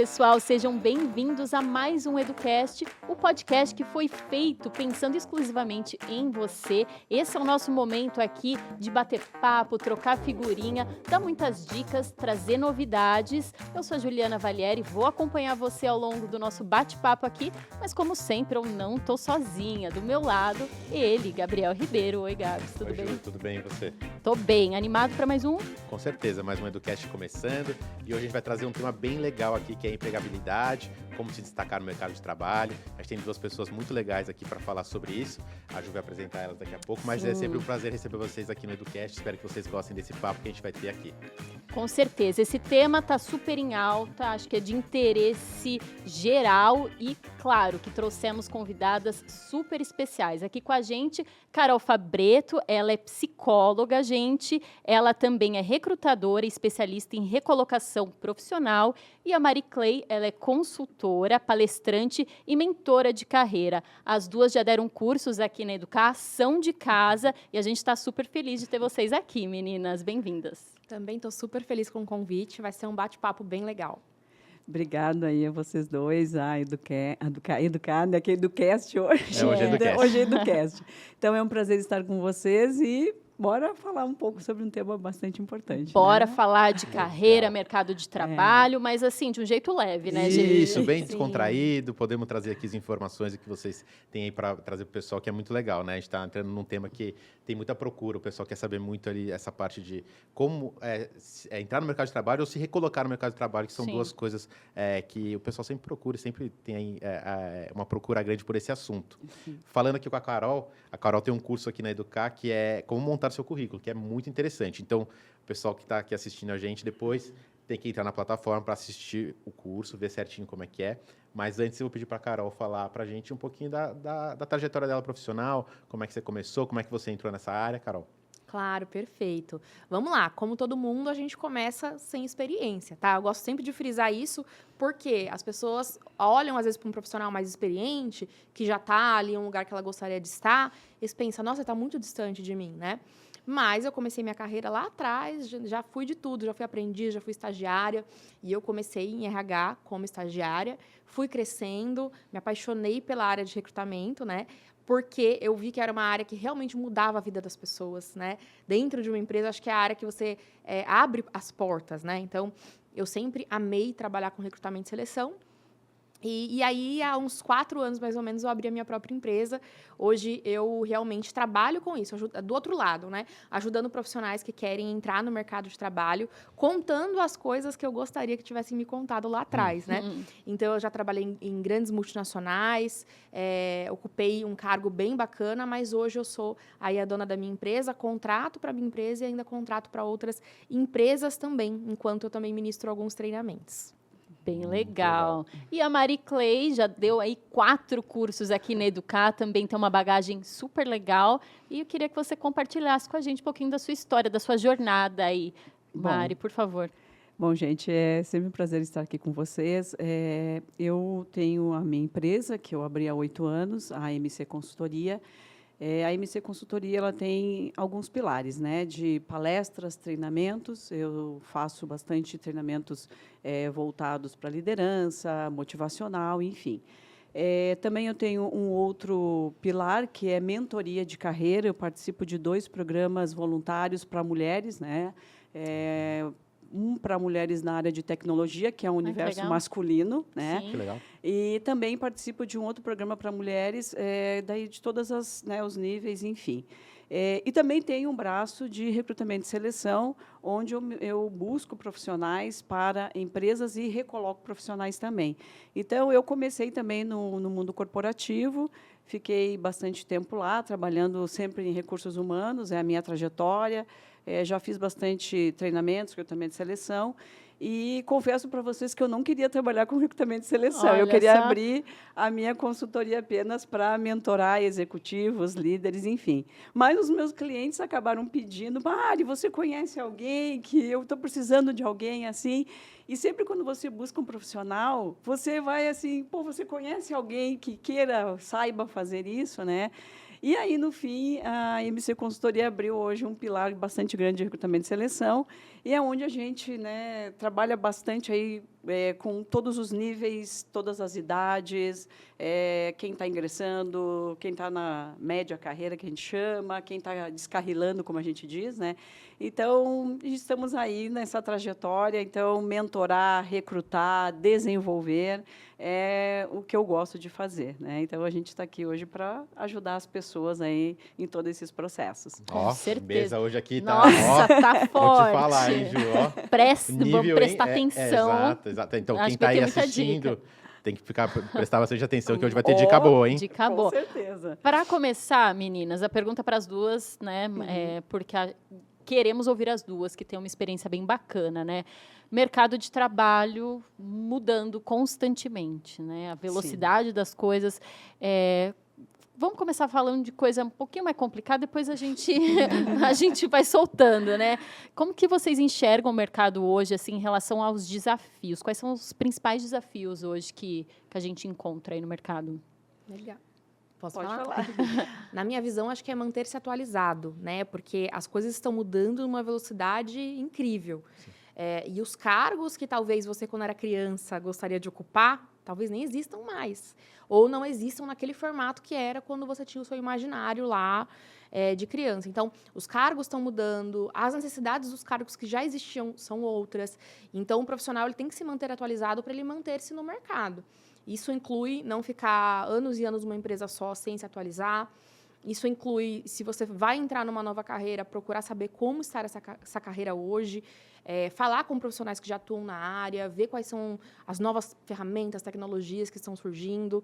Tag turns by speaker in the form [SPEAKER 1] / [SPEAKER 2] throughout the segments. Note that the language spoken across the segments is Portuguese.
[SPEAKER 1] pessoal, sejam bem-vindos a mais um EduCast, o podcast que foi feito pensando exclusivamente em você. Esse é o nosso momento aqui de bater papo, trocar figurinha, dar muitas dicas, trazer novidades. Eu sou a Juliana Valieri, vou acompanhar você ao longo do nosso bate-papo aqui, mas como sempre eu não tô sozinha. Do meu lado, ele, Gabriel Ribeiro. Oi, Gabs, tudo bem?
[SPEAKER 2] Ju, tudo bem, e você?
[SPEAKER 1] Tô bem, animado para mais um?
[SPEAKER 2] Com certeza, mais um EduCast começando, e hoje a gente vai trazer um tema bem legal aqui, que é a empregabilidade, como se destacar no mercado de trabalho. A gente tem duas pessoas muito legais aqui para falar sobre isso. A Ju vai apresentar elas daqui a pouco, mas
[SPEAKER 1] Sim.
[SPEAKER 2] É sempre um prazer receber vocês aqui no EduCast. Espero que vocês gostem desse papo que a gente vai ter aqui.
[SPEAKER 1] Com certeza, esse tema tá super em alta, acho que é de interesse geral e, claro, que trouxemos convidadas super especiais. Aqui com a gente, Carol Fabretto, ela é psicóloga, gente, ela também é recrutadora e especialista em recolocação profissional, e a Mari Clay, ela é consultora, palestrante e mentora de carreira. As duas já deram cursos aqui na Educação de Casa e a gente está super feliz de ter vocês aqui, meninas. Bem-vindas.
[SPEAKER 3] Também estou super feliz com o convite, vai ser um bate-papo bem legal.
[SPEAKER 4] Obrigada aí a vocês dois, Educada, aqui é EduCast hoje.
[SPEAKER 2] Hoje é EduCast.
[SPEAKER 4] Hoje é EduCast. Então, é um prazer estar com vocês e bora falar um pouco sobre um tema bastante importante.
[SPEAKER 1] Bora
[SPEAKER 4] né?
[SPEAKER 1] falar de carreira, mercado de trabalho, mas assim, de um jeito leve, né, gente?
[SPEAKER 2] Isso, bem
[SPEAKER 3] Sim.
[SPEAKER 2] descontraído, podemos trazer aqui as informações que vocês têm aí para trazer para o pessoal, que é muito legal, né? A gente está entrando num tema que tem muita procura, o pessoal quer saber muito ali essa parte de como entrar no mercado de trabalho ou se recolocar no mercado de trabalho, que são
[SPEAKER 1] Sim.
[SPEAKER 2] duas coisas que o pessoal sempre procura, sempre tem uma procura grande por esse assunto. Falando aqui com a Carol tem um curso aqui na Educar que é como montar seu currículo, que é muito interessante. Então, o pessoal que está aqui assistindo a gente depois tem que entrar na plataforma para assistir o curso, ver certinho como é que é. Mas antes eu vou pedir para a Carol falar para a gente um pouquinho da trajetória dela profissional, como é que você começou, como é que você entrou nessa área, Carol?
[SPEAKER 3] Claro, perfeito. Vamos lá, como todo mundo, a gente começa sem experiência, tá? Eu gosto sempre de frisar isso, porque as pessoas olham, às vezes, para um profissional mais experiente, que já está ali em um lugar que ela gostaria de estar, e pensam, nossa, está muito distante de mim, né? Mas eu comecei minha carreira lá atrás, já fui de tudo, já fui aprendiz, já fui estagiária, e eu comecei em RH como estagiária, fui crescendo, me apaixonei pela área de recrutamento, né? Porque eu vi que era uma área que realmente mudava a vida das pessoas, né? Dentro de uma empresa, acho que é a área que você abre as portas, né? Então, eu sempre amei trabalhar com recrutamento e seleção. E aí, há uns 4 anos, mais ou menos, eu abri a minha própria empresa. Hoje, eu realmente trabalho com isso, do outro lado, né? Ajudando profissionais que querem entrar no mercado de trabalho, contando as coisas que eu gostaria que tivessem me contado lá atrás, né? Então, eu já trabalhei em grandes multinacionais, ocupei um cargo bem bacana, mas hoje eu sou aí a dona da minha empresa, contrato para a minha empresa e ainda contrato para outras empresas também, enquanto eu também ministro alguns treinamentos.
[SPEAKER 1] Bem legal. E a Mari Clay já deu aí 4 cursos aqui na Educar, também tem uma bagagem super legal. E eu queria que você compartilhasse com a gente um pouquinho da sua história, da sua jornada aí. Mari, por favor.
[SPEAKER 4] Bom, gente, é sempre um prazer estar aqui com vocês. Eu tenho a minha empresa, que eu abri há 8 anos, a MC Consultoria. A MC Consultoria ela tem alguns pilares, né, de palestras, treinamentos. Eu faço bastante treinamentos voltados para liderança, motivacional, enfim. Também eu tenho um outro pilar, que é mentoria de carreira. Eu participo de 2 programas voluntários para mulheres, né? Um para mulheres na área de tecnologia, que é um universo masculino, né?
[SPEAKER 1] Sim.
[SPEAKER 2] Que legal.
[SPEAKER 4] E também participo de um outro programa para mulheres, daí de todas os níveis, enfim. E também tenho um braço de recrutamento e seleção, onde eu busco profissionais para empresas e recoloco profissionais também. Então, eu comecei também no mundo corporativo, fiquei bastante tempo lá, trabalhando sempre em recursos humanos, é a minha trajetória. Já fiz bastante treinamentos, recrutamento e seleção, e confesso para vocês que eu não queria trabalhar com recrutamento e seleção.
[SPEAKER 1] Olha
[SPEAKER 4] eu queria
[SPEAKER 1] só.
[SPEAKER 4] abrir a minha consultoria apenas para mentorar executivos, líderes, enfim. Mas os meus clientes acabaram pedindo, Mari, você conhece alguém que eu estou precisando de alguém assim? E sempre quando você busca um profissional, você vai assim, você conhece alguém que saiba fazer isso, né? E aí, no fim, a MC Consultoria abriu hoje um pilar bastante grande de recrutamento e seleção. e é onde a gente, né, trabalha bastante aí com todos os níveis, todas as idades, quem está ingressando, quem está na média carreira, que a gente chama, quem está descarrilando, como a gente diz, né? Então, estamos aí nessa trajetória, então, mentorar, recrutar, desenvolver é o que eu gosto de fazer, né? Então, a gente está aqui hoje para ajudar as pessoas aí em todos esses processos.
[SPEAKER 1] Com certeza.
[SPEAKER 2] Mesa hoje aqui tá,
[SPEAKER 1] Nossa, tá
[SPEAKER 2] vou
[SPEAKER 1] forte.
[SPEAKER 2] te falar, hein, Ju, ó.
[SPEAKER 1] Vamos prestar
[SPEAKER 2] hein?
[SPEAKER 1] atenção.
[SPEAKER 2] Exato. Então,
[SPEAKER 1] Acho
[SPEAKER 2] quem
[SPEAKER 1] que
[SPEAKER 2] está aí
[SPEAKER 1] tem muita
[SPEAKER 2] assistindo,
[SPEAKER 1] dica.
[SPEAKER 2] tem que prestar bastante atenção, que hoje vai ter dica boa, hein?
[SPEAKER 1] Dica
[SPEAKER 4] Com
[SPEAKER 1] boa.
[SPEAKER 4] certeza.
[SPEAKER 1] Para começar, meninas, a pergunta para as duas, né? Porque queremos ouvir as duas, que têm uma experiência bem bacana, né? Mercado de trabalho mudando constantemente, né? A velocidade das coisas. Vamos começar falando de coisa um pouquinho mais complicada, depois a gente vai soltando, né? Como que vocês enxergam o mercado hoje, assim, em relação aos desafios? Quais são os principais desafios hoje que a gente encontra aí no mercado?
[SPEAKER 3] Legal. Posso
[SPEAKER 4] Pode
[SPEAKER 3] falar?
[SPEAKER 4] falar.
[SPEAKER 3] Na minha visão, acho que é manter-se atualizado, né? Porque as coisas estão mudando numa velocidade incrível. E os cargos que talvez você, quando era criança, gostaria de ocupar, talvez nem existam mais. Ou não existam naquele formato que era quando você tinha o seu imaginário lá de criança. Então, os cargos estão mudando, as necessidades dos cargos que já existiam são outras. Então, o profissional ele tem que se manter atualizado para ele manter-se no mercado. Isso inclui não ficar anos e anos numa empresa só sem se atualizar. Isso inclui, se você vai entrar numa nova carreira, procurar saber como está essa carreira hoje, falar com profissionais que já atuam na área, ver quais são as novas ferramentas, tecnologias que estão surgindo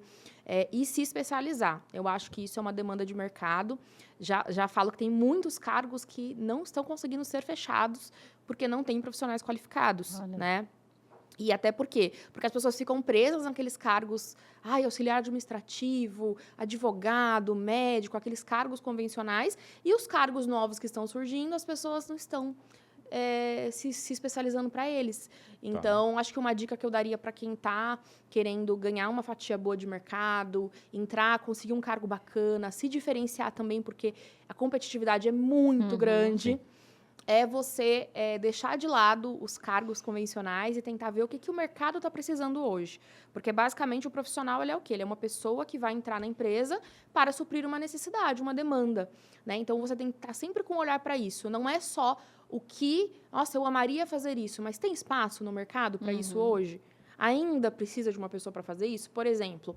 [SPEAKER 3] e se especializar. Eu acho que isso é uma demanda de mercado. Já falo que tem muitos cargos que não estão conseguindo ser fechados porque não tem profissionais qualificados, né? E até por quê? Porque as pessoas ficam presas naqueles cargos, auxiliar administrativo, advogado, médico, aqueles cargos convencionais, e os cargos novos que estão surgindo, as pessoas não estão se especializando para eles. Então, acho que uma dica que eu daria para quem está querendo ganhar uma fatia boa de mercado, entrar, conseguir um cargo bacana, se diferenciar também, porque a competitividade é muito grande. É você deixar de lado os cargos convencionais e tentar ver o que o mercado está precisando hoje. Porque, basicamente, o profissional ele é o quê? Ele é uma pessoa que vai entrar na empresa para suprir uma necessidade, uma demanda. Né? Então, você tem que estar sempre com um olhar para isso. Não é só o que... Nossa, eu amaria fazer isso, mas tem espaço no mercado para isso hoje? Ainda precisa de uma pessoa para fazer isso? Por exemplo,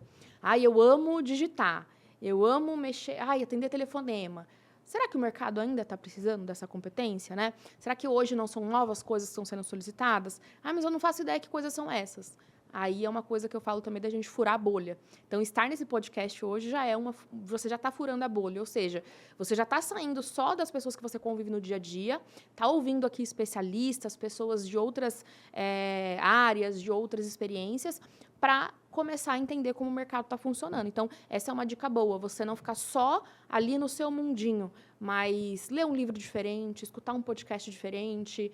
[SPEAKER 3] eu amo digitar, eu amo mexer... atender telefonema. Será que o mercado ainda está precisando dessa competência, né? Será que hoje não são novas coisas que estão sendo solicitadas? Mas eu não faço ideia que coisas são essas. Aí é uma coisa que eu falo também da gente furar a bolha. Então, estar nesse podcast hoje já é você já está furando a bolha, ou seja, você já está saindo só das pessoas que você convive no dia a dia, está ouvindo aqui especialistas, pessoas de outras áreas, de outras experiências, para começar a entender como o mercado está funcionando. Então, essa é uma dica boa, você não ficar só ali no seu mundinho, mas ler um livro diferente, escutar um podcast diferente,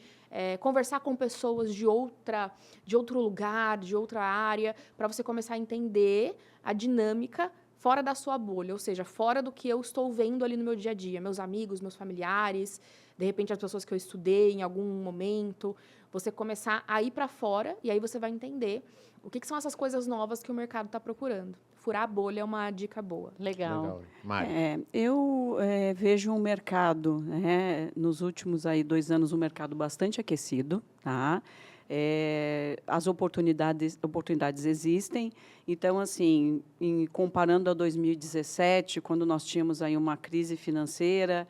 [SPEAKER 3] conversar com pessoas de outro lugar, de outra área, para você começar a entender a dinâmica fora da sua bolha, ou seja, fora do que eu estou vendo ali no meu dia a dia, meus amigos, meus familiares, de repente as pessoas que eu estudei em algum momento, você começar a ir para fora e aí você vai entender o que são essas coisas novas que o mercado está procurando. Furar a bolha é uma dica boa.
[SPEAKER 1] Legal.
[SPEAKER 2] Mari.
[SPEAKER 4] Eu vejo um mercado, nos últimos 2 anos, um mercado bastante aquecido, tá? As oportunidades existem. Então, assim, comparando a 2017, quando nós tínhamos aí uma crise financeira,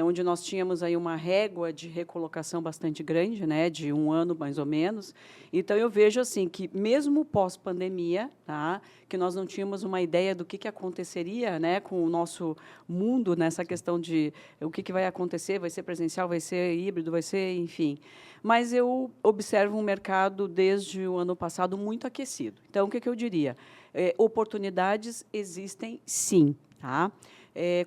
[SPEAKER 4] onde nós tínhamos aí uma régua de recolocação bastante grande, né, de 1 ano mais ou menos. Então, eu vejo assim que, mesmo pós-pandemia, tá, que nós não tínhamos uma ideia do que aconteceria, né, com o nosso mundo nessa questão de o que vai acontecer, vai ser presencial, vai ser híbrido, vai ser, enfim. Mas eu observo um mercado, desde o ano passado, muito aquecido. Então, o que eu diria? Oportunidades existem, sim, tá?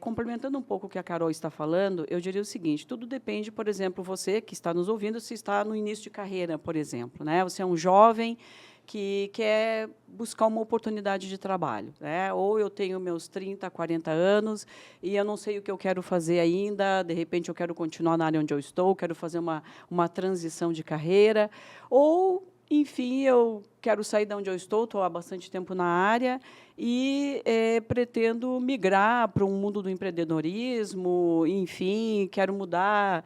[SPEAKER 4] Complementando um pouco o que a Carol está falando, eu diria o seguinte: tudo depende, por exemplo, você que está nos ouvindo, se está no início de carreira, por exemplo, né? Você é um jovem que quer buscar uma oportunidade de trabalho, né? Ou eu tenho meus 30, 40 anos e eu não sei o que eu quero fazer ainda, de repente eu quero continuar na área onde eu estou, quero fazer uma transição de carreira, ou, enfim, eu quero sair de onde eu estou há bastante tempo na área e pretendo migrar para um mundo do empreendedorismo, enfim, quero mudar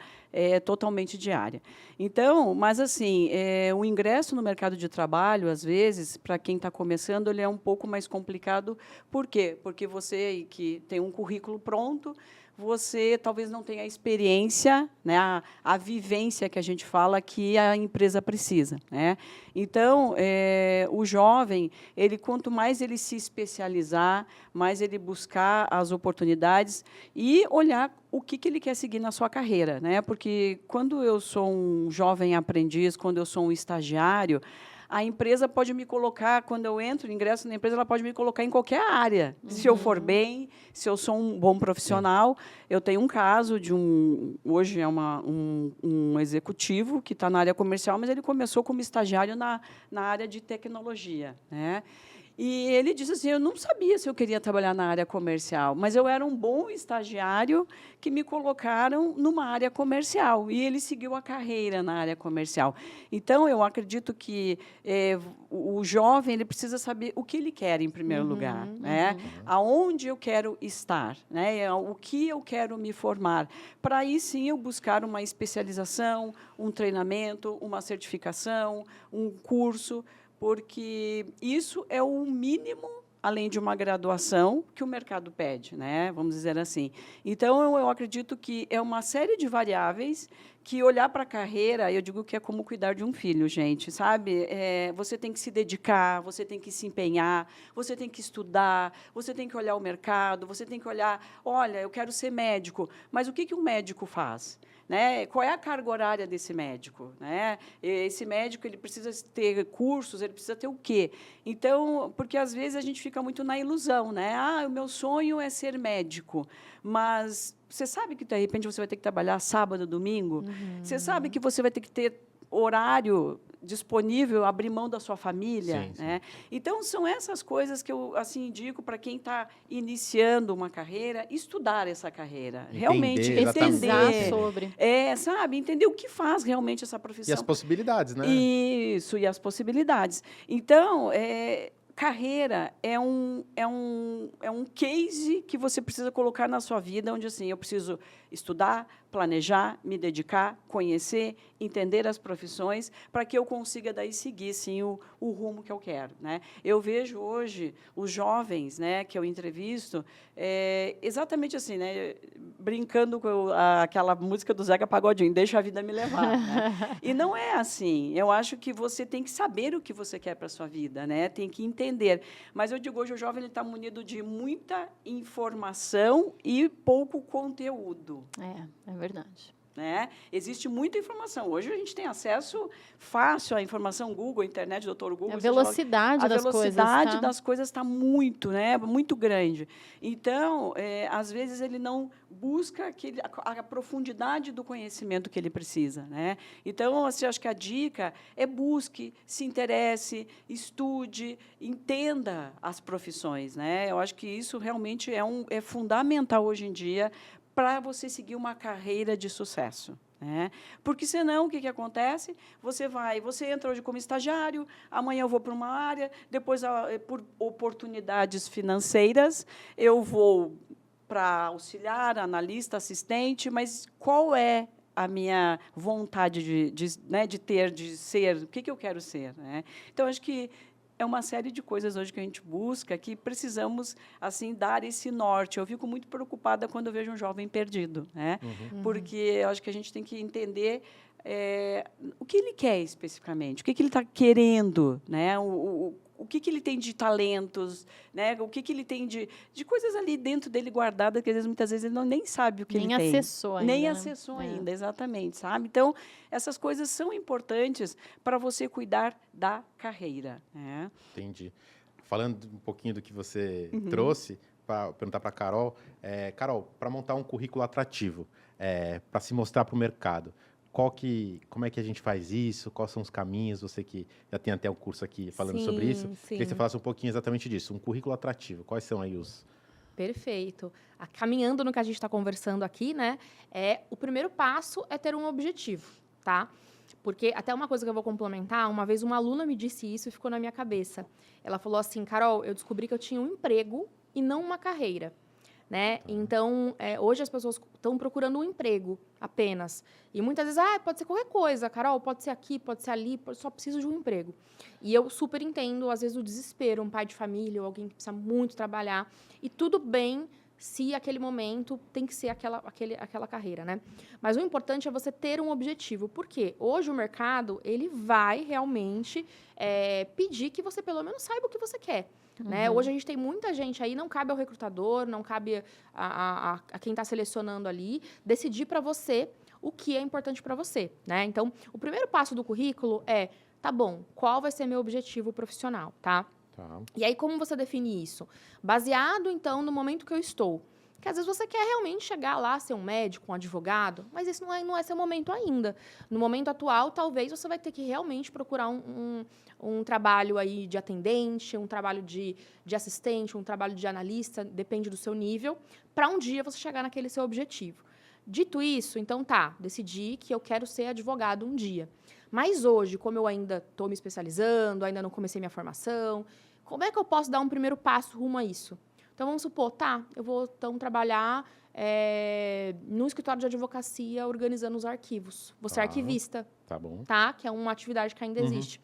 [SPEAKER 4] totalmente de área. Então, mas assim, o ingresso no mercado de trabalho, às vezes, para quem está começando, ele é um pouco mais complicado. Por quê? Porque você que tem um currículo pronto, você talvez não tenha a experiência, né, a vivência que a gente fala que a empresa precisa, né? Então, o jovem, ele quanto mais ele se especializar, mais ele buscar as oportunidades e olhar o que ele quer seguir na sua carreira, né? Porque quando eu sou um jovem aprendiz, quando eu sou um estagiário, a empresa pode me colocar, quando eu entro, ingresso na empresa, ela pode me colocar em qualquer área. Se eu for bem, se eu sou um bom profissional. Eu tenho um caso de hoje é um executivo que está na área comercial, mas ele começou como estagiário na área de tecnologia, né? E ele disse assim, eu não sabia se eu queria trabalhar na área comercial, mas eu era um bom estagiário que me colocaram numa área comercial, e ele seguiu a carreira na área comercial. Então, eu acredito que o jovem ele precisa saber o que ele quer, em primeiro lugar, né? Aonde eu quero estar, né? O que eu quero me formar, para aí sim eu buscar uma especialização, um treinamento, uma certificação, um curso, porque isso é o mínimo, além de uma graduação, que o mercado pede, né? Vamos dizer assim. Então, eu acredito que é uma série de variáveis que olhar para a carreira, eu digo que é como cuidar de um filho, gente, sabe? Você tem que se dedicar, você tem que se empenhar, você tem que estudar, você tem que olhar o mercado, você tem que olhar, olha, eu quero ser médico, mas o que um médico faz? Né? Qual é a carga horária desse médico? Né? Esse médico ele precisa ter cursos, ele precisa ter o quê? Então, porque às vezes a gente fica muito na ilusão, né? Ah, o meu sonho é ser médico, mas você sabe que de repente você vai ter que trabalhar sábado, domingo? Você sabe que você vai ter que ter horário disponível, abrir mão da sua família,
[SPEAKER 2] Sim, sim.
[SPEAKER 4] né? Então são essas coisas que eu assim indico para quem está iniciando uma carreira, estudar essa carreira, realmente
[SPEAKER 2] exatamente.
[SPEAKER 1] Pesquisar
[SPEAKER 4] entender,
[SPEAKER 1] sobre.
[SPEAKER 4] sabe, entender o que faz realmente essa
[SPEAKER 2] E
[SPEAKER 4] profissão.
[SPEAKER 2] as possibilidades, né?
[SPEAKER 4] Isso, e as possibilidades. Então, carreira é um case que você precisa colocar na sua vida, onde assim, eu preciso estudar, planejar, me dedicar, conhecer, entender as profissões, para que eu consiga daí seguir sim, o rumo que eu quero, né? Eu vejo hoje os jovens, né, que eu entrevisto, exatamente assim, né, brincando com aquela música do Zeca Pagodinho, deixa a vida me levar, né? E não é assim. Eu acho que você tem que saber o que você quer para a sua vida, né? Tem que entender. Mas eu digo, hoje o jovem está munido de muita informação e pouco conteúdo.
[SPEAKER 1] É verdade.
[SPEAKER 4] Né? Existe muita informação. Hoje a gente tem acesso fácil à informação Google, internet, doutor Google.
[SPEAKER 1] A velocidade das coisas.
[SPEAKER 4] A velocidade das coisas está muito, né? Muito grande. Então, às vezes, ele não busca a profundidade do conhecimento que ele precisa. Né? Então, assim, acho que a dica é busque, se interesse, estude, entenda as profissões. Né? Eu acho que isso realmente é fundamental hoje em dia para você seguir uma carreira de sucesso. Né? Porque, senão, o que acontece? Você entra hoje como estagiário, amanhã eu vou para uma área, depois, por oportunidades financeiras, eu vou para auxiliar, analista, assistente, mas qual é a minha vontade de ser? O que eu quero ser? Né? Então, acho que é uma série de coisas hoje que a gente busca, que precisamos assim dar esse norte. Eu fico muito preocupada quando eu vejo um jovem perdido, né? Porque eu acho que a gente tem que entender o que ele quer especificamente, o que ele está querendo, né? O que ele tem de talentos, né? O que ele tem de coisas ali dentro dele guardadas, que às vezes, muitas vezes ele nem sabe o que ele tem.
[SPEAKER 1] Nem acessou ainda.
[SPEAKER 4] Nem acessou ainda, exatamente, sabe? Então, essas coisas são importantes para você cuidar da carreira. Né?
[SPEAKER 2] Entendi. Falando um pouquinho do que você trouxe, para perguntar para a Carol. Carol, para montar um currículo atrativo, para se mostrar para o mercado, como é que a gente faz isso? Quais são os caminhos? Você que já tem até um curso aqui falando
[SPEAKER 3] Sim,
[SPEAKER 2] sobre isso.
[SPEAKER 3] sim.
[SPEAKER 2] Queria que você falasse um pouquinho exatamente disso. Um currículo atrativo. Quais são aí os...
[SPEAKER 3] Perfeito. Caminhando no que a gente está conversando aqui, né? O primeiro passo é ter um objetivo, tá? Porque até uma coisa que eu vou complementar, uma vez uma aluna me disse isso e ficou na minha cabeça. Ela falou assim, Carol, eu descobri que eu tinha um emprego e não uma carreira. Né? Então, hoje as pessoas estão procurando um emprego apenas. E muitas vezes, pode ser qualquer coisa, Carol, pode ser aqui, pode ser ali, só preciso de um emprego. E eu super entendo, às vezes, o desespero, um pai de família ou alguém que precisa muito trabalhar. E tudo bem se aquele momento tem que ser aquela carreira, né? Mas o importante é você ter um objetivo. Por quê? Hoje o mercado, ele vai realmente pedir que você, pelo menos, saiba o que você quer. Né? Hoje a gente tem muita gente aí, não cabe ao recrutador, não cabe a quem está selecionando ali, decidir para você o que é importante para você. Né? Então, o primeiro passo do currículo tá bom, qual vai ser meu objetivo profissional, tá? E aí, como você define isso? Baseado, então, no momento que eu estou. Porque às vezes você quer realmente chegar lá, ser um médico, um advogado, mas esse não é seu momento ainda. No momento atual, talvez você vai ter que realmente procurar um trabalho aí de atendente, um trabalho de assistente, um trabalho de analista, depende do seu nível, para um dia você chegar naquele seu objetivo. Dito isso, então decidi que eu quero ser advogado um dia. Mas hoje, como eu ainda estou me especializando, ainda não comecei minha formação, como é que eu posso dar um primeiro passo rumo a isso? Então, vamos supor, eu vou então trabalhar no escritório de advocacia organizando os arquivos. Vou ser arquivista.
[SPEAKER 2] Tá bom.
[SPEAKER 3] Que é uma atividade que ainda existe.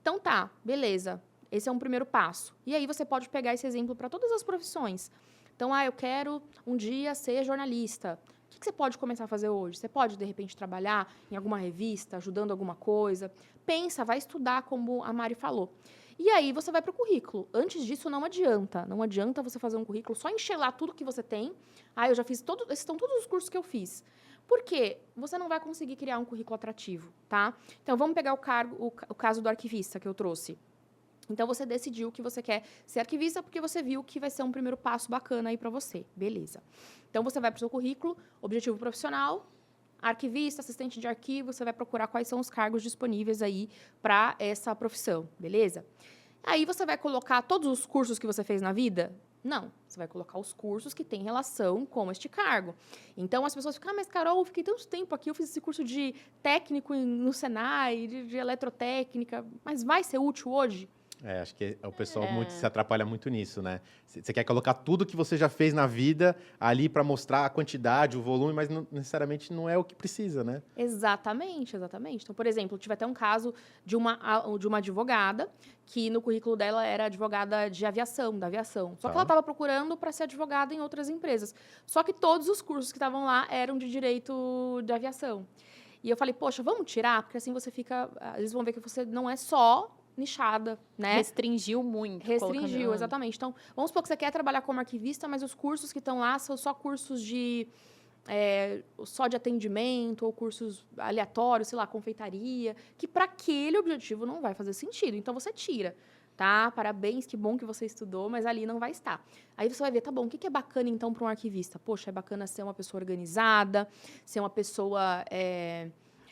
[SPEAKER 3] Então, beleza. Esse é um primeiro passo. E aí você pode pegar esse exemplo para todas as profissões. Então, eu quero um dia ser jornalista. O que você pode começar a fazer hoje? Você pode, de repente, trabalhar em alguma revista, ajudando alguma coisa. Pensa, vai estudar, como a Mari falou. E aí você vai para o currículo. Antes disso, não adianta. Não adianta você fazer um currículo, só encher lá tudo que você tem. Eu já fiz esses estão todos os cursos que eu fiz. Por quê? Você não vai conseguir criar um currículo atrativo, tá? Então, vamos pegar o caso do arquivista que eu trouxe. Então, você decidiu que você quer ser arquivista porque você viu que vai ser um primeiro passo bacana aí para você. Beleza. Então, você vai para o seu currículo, objetivo profissional, arquivista, assistente de arquivo, você vai procurar quais são os cargos disponíveis aí para essa profissão, beleza? Aí você vai colocar todos os cursos que você fez na vida? Não, você vai colocar os cursos que têm relação com este cargo. Então, as pessoas ficam, mas Carol, eu fiquei tanto tempo aqui, eu fiz esse curso de técnico no Senai, de eletrotécnica, mas vai ser útil hoje?
[SPEAKER 2] Acho que o pessoal muito se atrapalha muito nisso, né? Você quer colocar tudo que você já fez na vida ali para mostrar a quantidade, o volume, mas não, necessariamente não é o que precisa, né?
[SPEAKER 3] Exatamente. Então, por exemplo, eu tive até um caso de uma advogada que no currículo dela era advogada da aviação. Só que ela estava procurando para ser advogada em outras empresas. Só que todos os cursos que estavam lá eram de direito de aviação. E eu falei, poxa, vamos tirar? Porque assim você fica... Eles vão ver que você não é só nichada, né?
[SPEAKER 1] Restringiu muito.
[SPEAKER 3] Restringiu, exatamente. Então, vamos supor que você quer trabalhar como arquivista, mas os cursos que estão lá são só cursos só de atendimento ou cursos aleatórios, sei lá, confeitaria, que para aquele objetivo não vai fazer sentido. Então, você tira, tá? Parabéns, que bom que você estudou, mas ali não vai estar. Aí você vai ver, tá bom, o que é bacana, então, para um arquivista? Poxa, é bacana ser uma pessoa organizada, ser uma pessoa...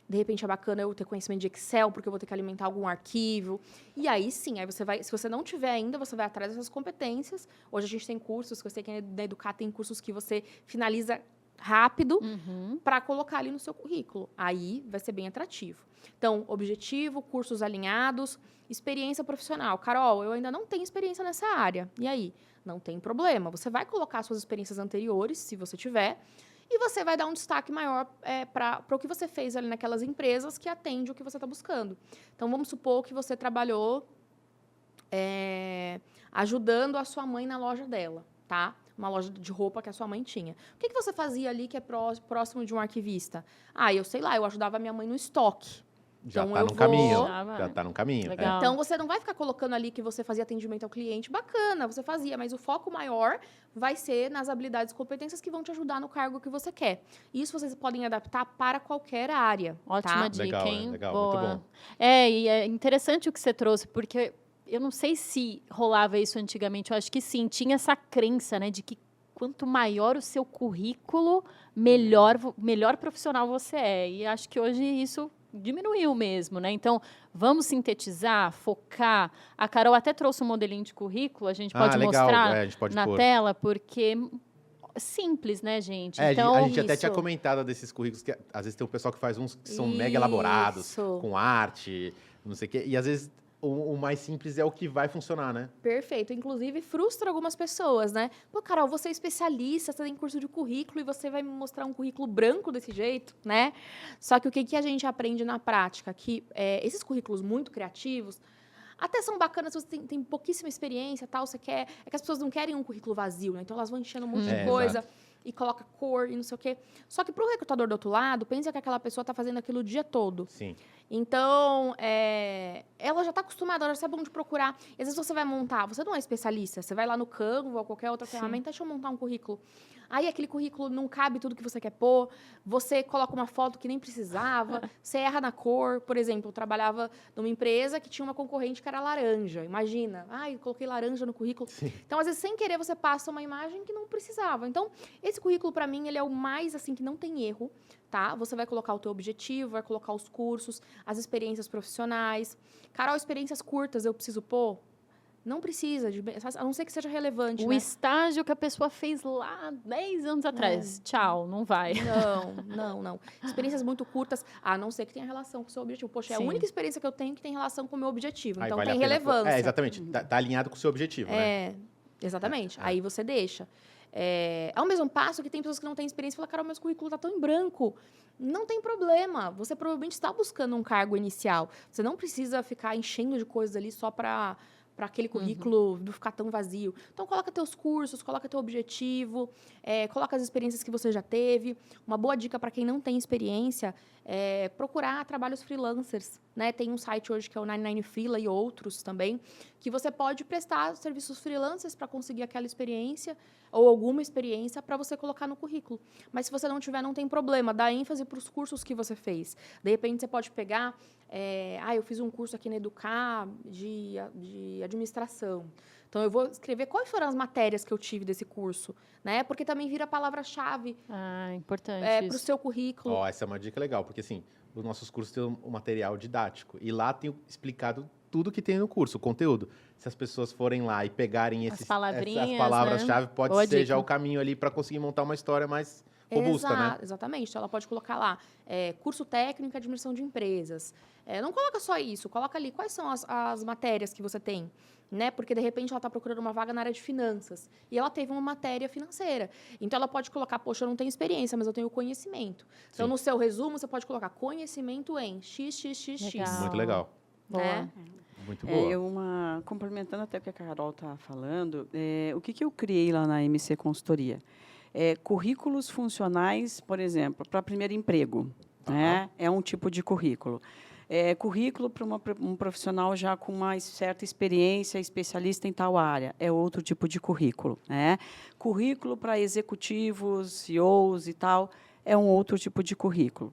[SPEAKER 3] De repente é bacana eu ter conhecimento de Excel, porque eu vou ter que alimentar algum arquivo. E aí sim, aí você vai, se você não tiver ainda, você vai atrás dessas competências. Hoje a gente tem cursos, que eu sei que na Educar tem cursos que você finaliza rápido para colocar ali no seu currículo. Aí vai ser bem atrativo. Então, objetivo, cursos alinhados, experiência profissional. Carol, eu ainda não tenho experiência nessa área. E aí? Não tem problema. Você vai colocar suas experiências anteriores, se você tiver, e você vai dar um destaque maior para o que você fez ali naquelas empresas que atende o que você está buscando. Então, vamos supor que você trabalhou ajudando a sua mãe na loja dela, tá? Uma loja de roupa que a sua mãe tinha. O que você fazia ali que é próximo de um arquivista? Eu sei lá, eu ajudava a minha mãe no estoque.
[SPEAKER 2] Já
[SPEAKER 3] então,
[SPEAKER 2] está no caminho. Já está no caminho.
[SPEAKER 1] Legal.
[SPEAKER 3] Então, você não vai ficar colocando ali que você fazia atendimento ao cliente. Bacana, você fazia, mas o foco maior vai ser nas habilidades e competências que vão te ajudar no cargo que você quer. Isso vocês podem adaptar para qualquer área.
[SPEAKER 1] Ótima dica,
[SPEAKER 2] legal,
[SPEAKER 1] hein?
[SPEAKER 2] Legal,
[SPEAKER 1] Boa.
[SPEAKER 2] muito bom.
[SPEAKER 1] E é interessante o que você trouxe, porque eu não sei se rolava isso antigamente, eu acho que sim, tinha essa crença, né, de que quanto maior o seu currículo, melhor profissional você é. E acho que hoje isso diminuiu mesmo, né? Então, vamos sintetizar, focar. A Carol até trouxe um modelinho de currículo, a gente pode
[SPEAKER 2] legal.
[SPEAKER 1] mostrar
[SPEAKER 2] A gente pode
[SPEAKER 1] na
[SPEAKER 2] pôr.
[SPEAKER 1] tela, porque simples, né, gente?
[SPEAKER 2] Então, a gente até
[SPEAKER 1] isso.
[SPEAKER 2] tinha comentado desses currículos que às vezes tem um pessoal que faz uns que são mega elaborados,
[SPEAKER 3] Isso.
[SPEAKER 2] com arte, não sei o quê. E às vezes o mais simples é o que vai funcionar, né?
[SPEAKER 3] Perfeito. Inclusive, frustra algumas pessoas, né? Pô, Carol, você é especialista, você tem curso de currículo e você vai me mostrar um currículo branco desse jeito, né? Só que o que a gente aprende na prática? Que esses currículos muito criativos até são bacanas se você tem pouquíssima experiência, tal, você quer... É que as pessoas não querem um currículo vazio, né? Então, elas vão enchendo um monte de coisa e coloca cor e não sei o quê. Só que, para o recrutador do outro lado, pensa que aquela pessoa está fazendo aquilo o dia todo.
[SPEAKER 2] Sim.
[SPEAKER 3] Então, ela já está acostumada, ela já sabe onde procurar. E, às vezes você vai montar, você não é especialista, você vai lá no Canva ou qualquer outra ferramenta, deixa eu montar um currículo. Aí aquele currículo não cabe tudo que você quer pôr, você coloca uma foto que nem precisava, você erra na cor. Por exemplo, eu trabalhava numa empresa que tinha uma concorrente que era laranja. Imagina, eu coloquei laranja no currículo.
[SPEAKER 2] Sim.
[SPEAKER 3] Então, às vezes, sem querer, você passa uma imagem que não precisava. Então, esse currículo, para mim, ele é o mais, assim, que não tem erro, tá? Você vai colocar o teu objetivo, vai colocar os cursos, as experiências profissionais. Carol, experiências curtas eu preciso pôr? Não precisa, a não ser que seja relevante,
[SPEAKER 1] O
[SPEAKER 3] né?
[SPEAKER 1] estágio que a pessoa fez lá 10 anos atrás. Tchau, não vai.
[SPEAKER 3] Não. Experiências muito curtas, a não ser que tenha relação com o seu objetivo. Poxa, é a
[SPEAKER 1] Sim.
[SPEAKER 3] única experiência que eu tenho que tem relação com o meu objetivo.
[SPEAKER 2] Aí
[SPEAKER 3] Então,
[SPEAKER 2] vale
[SPEAKER 3] tem
[SPEAKER 2] a pena
[SPEAKER 3] relevância.
[SPEAKER 2] exatamente. Tá alinhado com o seu objetivo, né?
[SPEAKER 3] Exatamente. Aí você deixa. Ao mesmo passo que tem pessoas que não têm experiência e falam, Carol, meu currículo está tão em branco. Não tem problema. Você provavelmente está buscando um cargo inicial. Você não precisa ficar enchendo de coisas ali só para aquele currículo não ficar tão vazio. Então, coloca teus cursos, coloca teu objetivo, coloca as experiências que você já teve. Uma boa dica para quem não tem experiência é procurar trabalhos freelancers, né? Tem um site hoje que é o 99 Freela e outros também, que você pode prestar serviços freelancers para conseguir aquela experiência ou alguma experiência para você colocar no currículo. Mas se você não tiver, não tem problema. Dá ênfase para os cursos que você fez. De repente, você pode pegar... eu fiz um curso aqui na Educar de administração. Então, eu vou escrever quais foram as matérias que eu tive desse curso, né? Porque também vira palavra-chave
[SPEAKER 1] Importante
[SPEAKER 3] para o seu currículo.
[SPEAKER 2] Essa é uma dica legal, porque assim, os nossos cursos têm um material didático. E lá tem explicado tudo que tem no curso, o conteúdo. Se as pessoas forem lá e pegarem essas palavras-chave, pode
[SPEAKER 1] Boa
[SPEAKER 2] ser
[SPEAKER 1] dica.
[SPEAKER 2] já o caminho ali para conseguir montar uma história mais robusta, né?
[SPEAKER 3] Exatamente. Então, ela pode colocar lá, curso técnico e administração de empresas. Não coloca só isso, coloca ali quais são as matérias que você tem, né? Porque, de repente, ela está procurando uma vaga na área de finanças e ela teve uma matéria financeira. Então, ela pode colocar, poxa, eu não tenho experiência, mas eu tenho conhecimento. Então,
[SPEAKER 2] Sim.
[SPEAKER 3] no seu resumo, você pode colocar conhecimento em XXXX.
[SPEAKER 1] Legal.
[SPEAKER 2] Muito legal.
[SPEAKER 1] Boa.
[SPEAKER 2] Muito boa.
[SPEAKER 4] Complementando até o que a Carol está falando, o que eu criei lá na MC Consultoria? Currículos funcionais, por exemplo, para primeiro emprego. Né? É um tipo de currículo. Currículo para um profissional já com uma certa experiência, especialista em tal área, é outro tipo de currículo. Né? Currículo para executivos, CEOs e tal, é um outro tipo de currículo.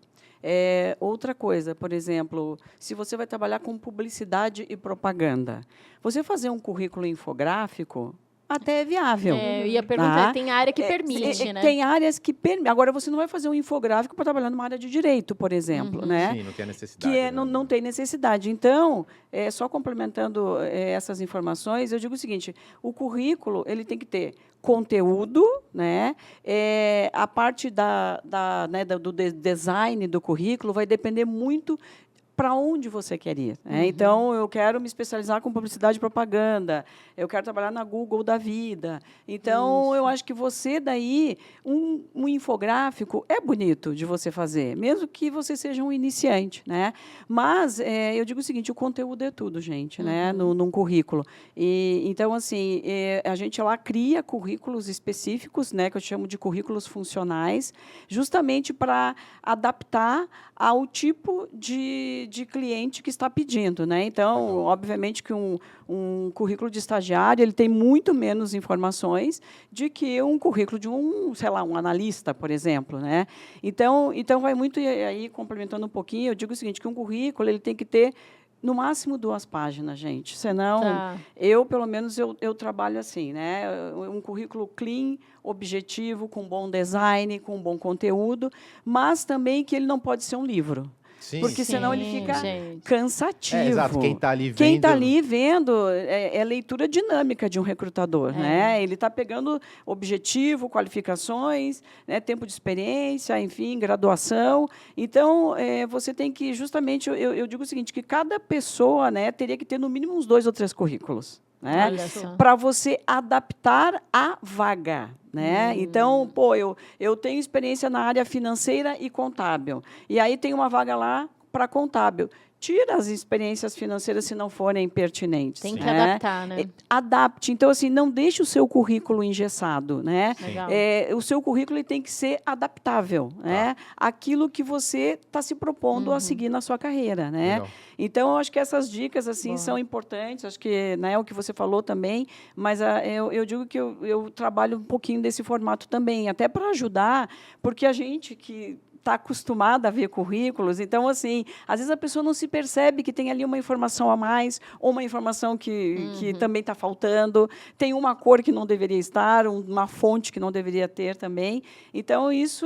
[SPEAKER 4] Outra coisa, por exemplo, se você vai trabalhar com publicidade e propaganda, você fazer um currículo infográfico até é viável.
[SPEAKER 1] Eu ia perguntar, tem área que permite, né?
[SPEAKER 4] Tem áreas que permitem. Agora, você não vai fazer um infográfico para trabalhar numa área de direito, por exemplo. Né?
[SPEAKER 2] Sim, não tem a necessidade.
[SPEAKER 4] Que
[SPEAKER 2] né?
[SPEAKER 4] não tem necessidade. Então, só complementando essas informações, eu digo o seguinte, o currículo ele tem que ter conteúdo, né? A parte do design do currículo vai depender muito para onde você quer ir. Né? Então, eu quero me especializar com publicidade e propaganda, eu quero trabalhar na Google da vida. Então, eu acho que você, daí, um infográfico é bonito de você fazer, mesmo que você seja um iniciante. Né? Mas, eu digo o seguinte, o conteúdo é tudo, gente, né? Num currículo. Então, assim, a gente lá cria currículos específicos, né, que eu chamo de currículos funcionais, justamente para adaptar ao tipo de cliente que está pedindo. Né? Então, obviamente que um currículo de estagiário ele tem muito menos informações de que um currículo de um analista, por exemplo. Né? Então vai muito, aí complementando um pouquinho, eu digo o seguinte, que um currículo ele tem que ter no máximo 2 páginas, gente. Senão,
[SPEAKER 1] Tá.
[SPEAKER 4] pelo menos, eu trabalho assim, né? Um currículo clean, objetivo, com bom design, com bom conteúdo, mas também que ele não pode ser um livro.
[SPEAKER 2] Sim.
[SPEAKER 4] Porque senão ele
[SPEAKER 1] Sim,
[SPEAKER 4] fica
[SPEAKER 1] gente.
[SPEAKER 4] cansativo.
[SPEAKER 2] Exato. Quem está ali vendo...
[SPEAKER 4] Quem está ali vendo é leitura dinâmica de um recrutador, né? Ele está pegando objetivo, qualificações, né? Tempo de experiência, enfim, graduação. Então, você tem que, justamente, eu digo o seguinte, que cada pessoa, né, teria que ter no mínimo uns 2 ou 3 currículos, né?
[SPEAKER 1] Olha só.
[SPEAKER 4] Para você adaptar a vaga. Né? Então, eu tenho experiência na área financeira e contábil. E aí tem uma vaga lá para contábil. Tira as experiências financeiras se não forem pertinentes.
[SPEAKER 1] Tem que
[SPEAKER 4] né?
[SPEAKER 1] adaptar, né?
[SPEAKER 4] Adapte. Então, assim, não deixe o seu currículo engessado. Né?
[SPEAKER 1] Legal.
[SPEAKER 4] O seu currículo ele tem que ser adaptável. Né? Aquilo que você está se propondo a seguir na sua carreira. Né?
[SPEAKER 2] Legal.
[SPEAKER 4] Então, eu acho que essas dicas assim
[SPEAKER 1] Boa.
[SPEAKER 4] são importantes. Acho que, né, o que você falou também, mas eu digo que eu trabalho um pouquinho desse formato também, até para ajudar, porque a gente que está acostumada a ver currículos, então, assim, às vezes a pessoa não se percebe que tem ali uma informação a mais, ou uma informação que também está faltando, tem uma cor que não deveria estar, uma fonte que não deveria ter também. Então, isso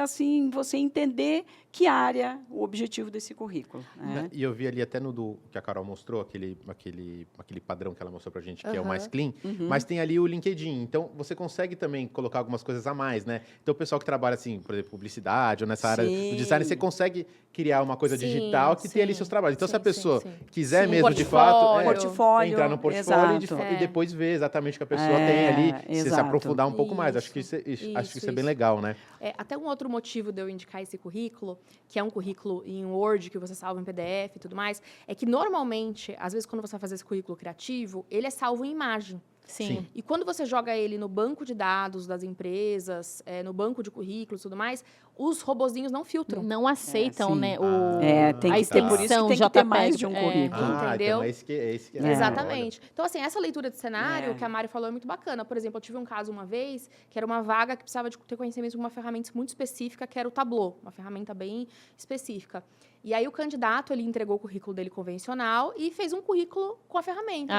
[SPEAKER 4] assim, você entender que área, o objetivo desse currículo. Né?
[SPEAKER 2] E eu vi ali até no que a Carol mostrou, aquele padrão que ela mostrou pra gente, que é o mais clean, mas tem ali o LinkedIn. Então, você consegue também colocar algumas coisas a mais, né? Então, o pessoal que trabalha, assim, por exemplo, publicidade ou nessa área do design, você consegue criar uma coisa digital que tem ali seus trabalhos. Então, se a pessoa quiser mesmo, de fato,
[SPEAKER 4] portfólio,
[SPEAKER 2] entrar no portfólio
[SPEAKER 4] exato.
[SPEAKER 2] e depois ver exatamente o que a pessoa tem ali, se
[SPEAKER 4] exato.
[SPEAKER 2] aprofundar um pouco mais. Acho que isso é bem legal, né?
[SPEAKER 3] Até um outro motivo de eu indicar esse currículo, que é um currículo em Word, que você salva em PDF e tudo mais, é que, normalmente, às vezes, quando você vai fazer esse currículo criativo, ele é salvo em imagem.
[SPEAKER 1] Sim.
[SPEAKER 3] E quando você joga ele no banco de dados das empresas, no banco de currículos e tudo mais, os robozinhos não filtram.
[SPEAKER 1] Não aceitam,
[SPEAKER 4] sim.
[SPEAKER 1] né?
[SPEAKER 4] Tem
[SPEAKER 1] a
[SPEAKER 4] que ter, por isso que
[SPEAKER 1] extensão
[SPEAKER 4] tem que ter
[SPEAKER 1] JPEG.
[SPEAKER 4] mais de um currículo.
[SPEAKER 3] Entendeu?
[SPEAKER 2] Então é esse que
[SPEAKER 3] Exatamente. Então, assim, essa leitura de cenário que a Mari falou é muito bacana. Por exemplo, eu tive um caso uma vez, que era uma vaga que precisava de ter conhecimento de uma ferramenta muito específica, que era o Tableau, uma ferramenta bem específica. E aí o candidato, ele entregou o currículo dele convencional e fez um currículo com a ferramenta.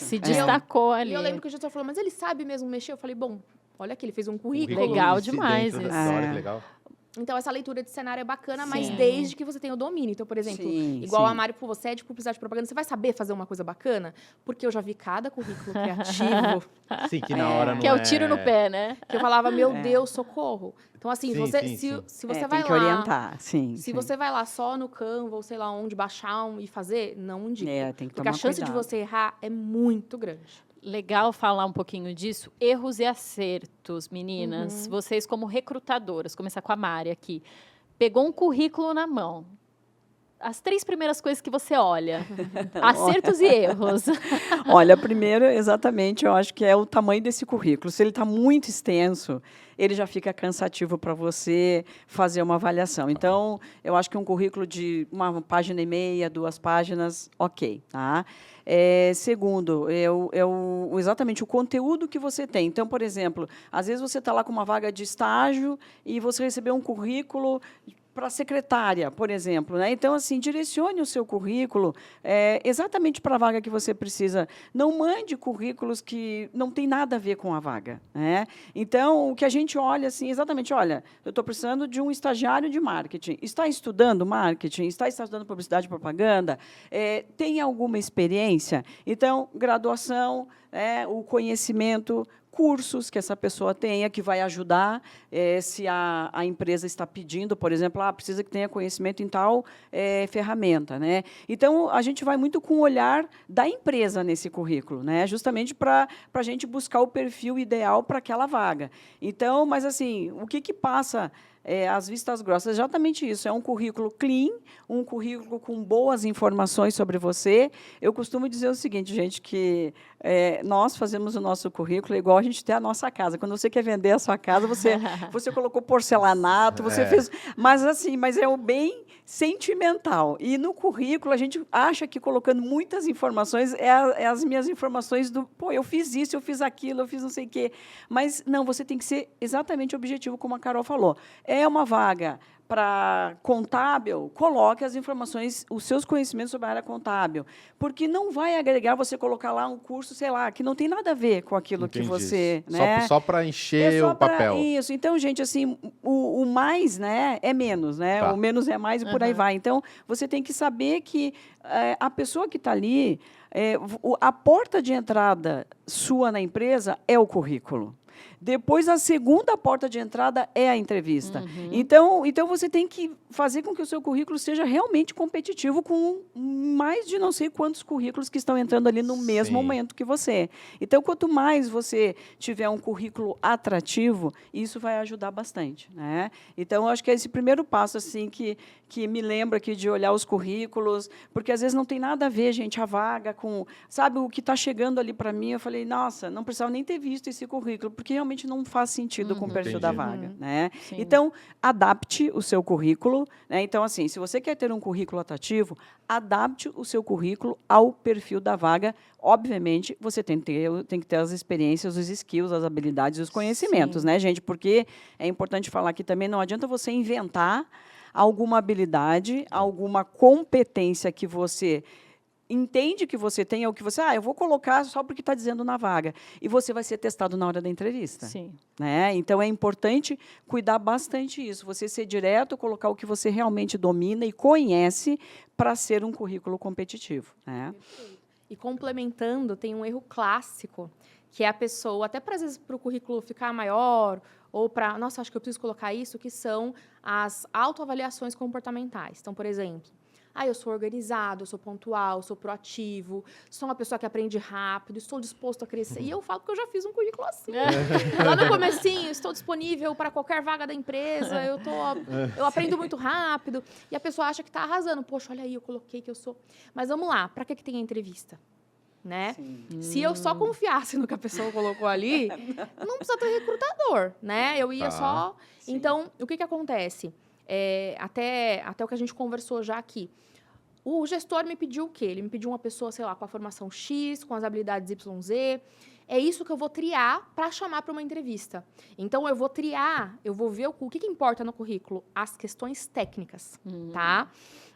[SPEAKER 1] Se destacou ali.
[SPEAKER 3] E eu lembro que o gestor falou, mas ele sabe mesmo mexer? Eu falei, bom, olha aqui, ele fez um currículo.
[SPEAKER 1] Legal demais
[SPEAKER 2] dentro
[SPEAKER 1] isso.
[SPEAKER 2] da história, que legal.
[SPEAKER 3] Então, essa leitura de cenário é bacana, mas
[SPEAKER 1] Sim.
[SPEAKER 3] desde que você tenha o domínio. Então, por exemplo, igual a Mari, você é de publicidade e propaganda, você vai saber fazer uma coisa bacana? Porque eu já vi cada currículo criativo.
[SPEAKER 2] Sim, que na hora não
[SPEAKER 1] Que é o tiro no pé, né?
[SPEAKER 3] Que eu falava, meu Deus, socorro. Então, assim, se você vai
[SPEAKER 4] tem que
[SPEAKER 3] lá...
[SPEAKER 4] orientar,
[SPEAKER 3] Se você vai lá só no Canva, ou sei lá onde, baixar e fazer, não indico.
[SPEAKER 4] Tem que
[SPEAKER 3] porque
[SPEAKER 4] tomar
[SPEAKER 3] a chance
[SPEAKER 4] cuidado.
[SPEAKER 3] de você errar é muito grande.
[SPEAKER 1] Legal falar um pouquinho disso. Erros e acertos, meninas. Vocês, como recrutadoras, começar com a Mari aqui. Pegou um currículo na mão. As 3 primeiras coisas que você olha. Acertos e erros.
[SPEAKER 4] Olha, primeiro, exatamente, eu acho que é o tamanho desse currículo. Se ele está muito extenso, ele já fica cansativo para você fazer uma avaliação. Então, eu acho que um currículo de 1 página e meia, 2 páginas, ok. Tá? Segundo, exatamente o conteúdo que você tem. Então, por exemplo, às vezes você está lá com uma vaga de estágio e você recebeu um currículo para secretária, por exemplo, né? Então, assim, direcione o seu currículo exatamente para a vaga que você precisa. Não mande currículos que não tem nada a ver com a vaga, né? Então, o que a gente olha, assim, exatamente, olha, eu estou precisando de um estagiário de marketing. Está estudando marketing? Está estudando publicidade e propaganda? Tem alguma experiência? Então, graduação, o conhecimento, cursos que essa pessoa tenha, que vai ajudar, se a empresa está pedindo, por exemplo, precisa que tenha conhecimento em tal ferramenta. Né? Então, a gente vai muito com o olhar da empresa nesse currículo, né? Justamente para a gente buscar o perfil ideal para aquela vaga. Então, mas, assim, o que passa... as vistas grossas, exatamente isso. É um currículo clean, um currículo com boas informações sobre você. Eu costumo dizer o seguinte, gente, que nós fazemos o nosso currículo igual a gente tem a nossa casa. Quando você quer vender a sua casa, você colocou porcelanato, você fez... Mas é o bem sentimental. E no currículo, a gente acha que colocando muitas informações, as minhas informações do... eu fiz isso, eu fiz aquilo, eu fiz não sei o quê. Mas, não, você tem que ser exatamente objetivo, como a Carol falou. É uma vaga para contábil, coloque as informações, os seus conhecimentos sobre a área contábil, porque não vai agregar você colocar lá um curso, sei lá, que não tem nada a ver com aquilo
[SPEAKER 2] Entendi.
[SPEAKER 4] que você, né?
[SPEAKER 2] Só para encher
[SPEAKER 4] só
[SPEAKER 2] o papel.
[SPEAKER 4] Isso. Então, gente, assim, o mais, né, é menos, né?
[SPEAKER 2] Tá.
[SPEAKER 4] O menos é mais e por aí vai. Então, você tem que saber que a pessoa que está ali, a porta de entrada sua na empresa é o currículo. Depois, a segunda porta de entrada é a entrevista. Então, você tem que fazer com que o seu currículo seja realmente competitivo com mais de não sei quantos currículos que estão entrando ali no mesmo momento que você. Então, quanto mais você tiver um currículo atrativo, isso vai ajudar bastante, né? Então, eu acho que é esse primeiro passo assim que me lembra aqui de olhar os currículos, porque às vezes não tem nada a ver, gente, a vaga com, sabe, o que está chegando ali para mim. Eu falei, nossa, não precisava nem ter visto esse currículo, porque realmente não faz sentido com o perfil da vaga, né? Então, adapte o seu currículo, né? Então, assim, se você quer ter um currículo atrativo, adapte o seu currículo ao perfil da vaga. Obviamente, você tem que ter as experiências, os skills, as habilidades, os conhecimentos, né, gente? Porque é importante falar que também não adianta você inventar alguma habilidade, alguma competência que você entende que você tem, ou que você, eu vou colocar só porque está dizendo na vaga. E você vai ser testado na hora da entrevista.
[SPEAKER 1] Sim.
[SPEAKER 4] Né? Então, é importante cuidar bastante disso. Você ser direto, colocar o que você realmente domina e conhece para ser um currículo competitivo. Né?
[SPEAKER 3] E complementando, tem um erro clássico, que é a pessoa, até às vezes para o currículo ficar maior, ou para, nossa, acho que eu preciso colocar isso, que são as autoavaliações comportamentais. Então, por exemplo, eu sou organizado, eu sou pontual, eu sou proativo, sou uma pessoa que aprende rápido, estou disposto a crescer. E eu falo que eu já fiz um currículo assim. Lá no comecinho, estou disponível para qualquer vaga da empresa, eu aprendo muito rápido. E a pessoa acha que está arrasando. Poxa, olha aí, eu coloquei que eu sou... Mas vamos lá, para que tem a entrevista? Né? Se eu só confiasse no que a pessoa colocou ali, não precisa ter recrutador, né? Eu ia só...
[SPEAKER 4] Sim.
[SPEAKER 3] Então, o que acontece? Até o que a gente conversou já aqui. O gestor me pediu o quê? Ele me pediu uma pessoa, sei lá, com a formação X, com as habilidades YZ. É isso que eu vou triar para chamar para uma entrevista. Então, eu vou triar, eu vou ver o que importa no currículo? As questões técnicas, tá?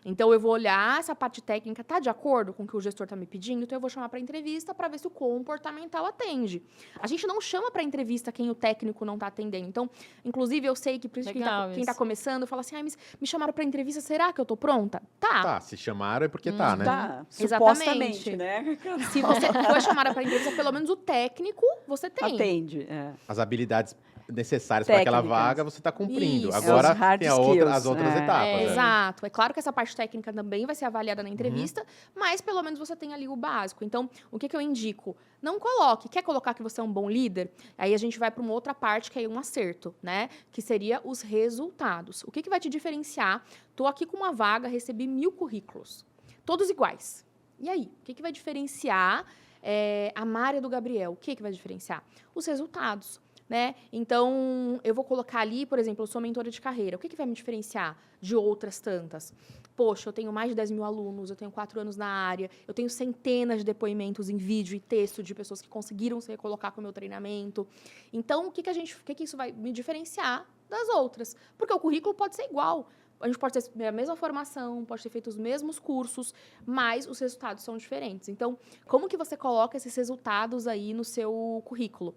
[SPEAKER 3] Então, eu vou olhar essa parte técnica, tá de acordo com o que o gestor está me pedindo? Então, eu vou chamar para entrevista para ver se o comportamental atende. A gente não chama para entrevista quem o técnico não está atendendo. Então, inclusive, eu sei que por isso quem está começando fala assim, me chamaram para entrevista, será que eu estou pronta? Tá,
[SPEAKER 2] se chamaram é porque tá, né?
[SPEAKER 4] Tá,
[SPEAKER 3] exatamente.
[SPEAKER 4] Supostamente, né?
[SPEAKER 3] Se você foi chamada para entrevista, pelo menos o técnico você tem.
[SPEAKER 4] Atende,
[SPEAKER 2] As habilidades necessárias para aquela vaga você está cumprindo.
[SPEAKER 3] Isso.
[SPEAKER 2] Agora tem as outras
[SPEAKER 4] skills,
[SPEAKER 2] etapas. né?
[SPEAKER 3] Exato. É claro que essa parte técnica também vai ser avaliada na entrevista, mas pelo menos você tem ali o básico. Então, o que eu indico? Não coloque. Quer colocar que você é um bom líder? Aí a gente vai para uma outra parte que é um acerto, né? Que seria os resultados. O que vai te diferenciar? Estou aqui com uma vaga, recebi 1000 currículos. Todos iguais. E aí? O que vai diferenciar a Mária do Gabriel? O que vai diferenciar? Os resultados. Né? Então, eu vou colocar ali, por exemplo, eu sou mentora de carreira. O que vai me diferenciar de outras tantas? Poxa, eu tenho mais de 10 mil alunos, eu tenho 4 anos na área, eu tenho centenas de depoimentos em vídeo e texto de pessoas que conseguiram se recolocar com o meu treinamento. Então, o que isso vai me diferenciar das outras? Porque o currículo pode ser igual. A gente pode ter a mesma formação, pode ter feito os mesmos cursos, mas os resultados são diferentes. Então, como que você coloca esses resultados aí no seu currículo?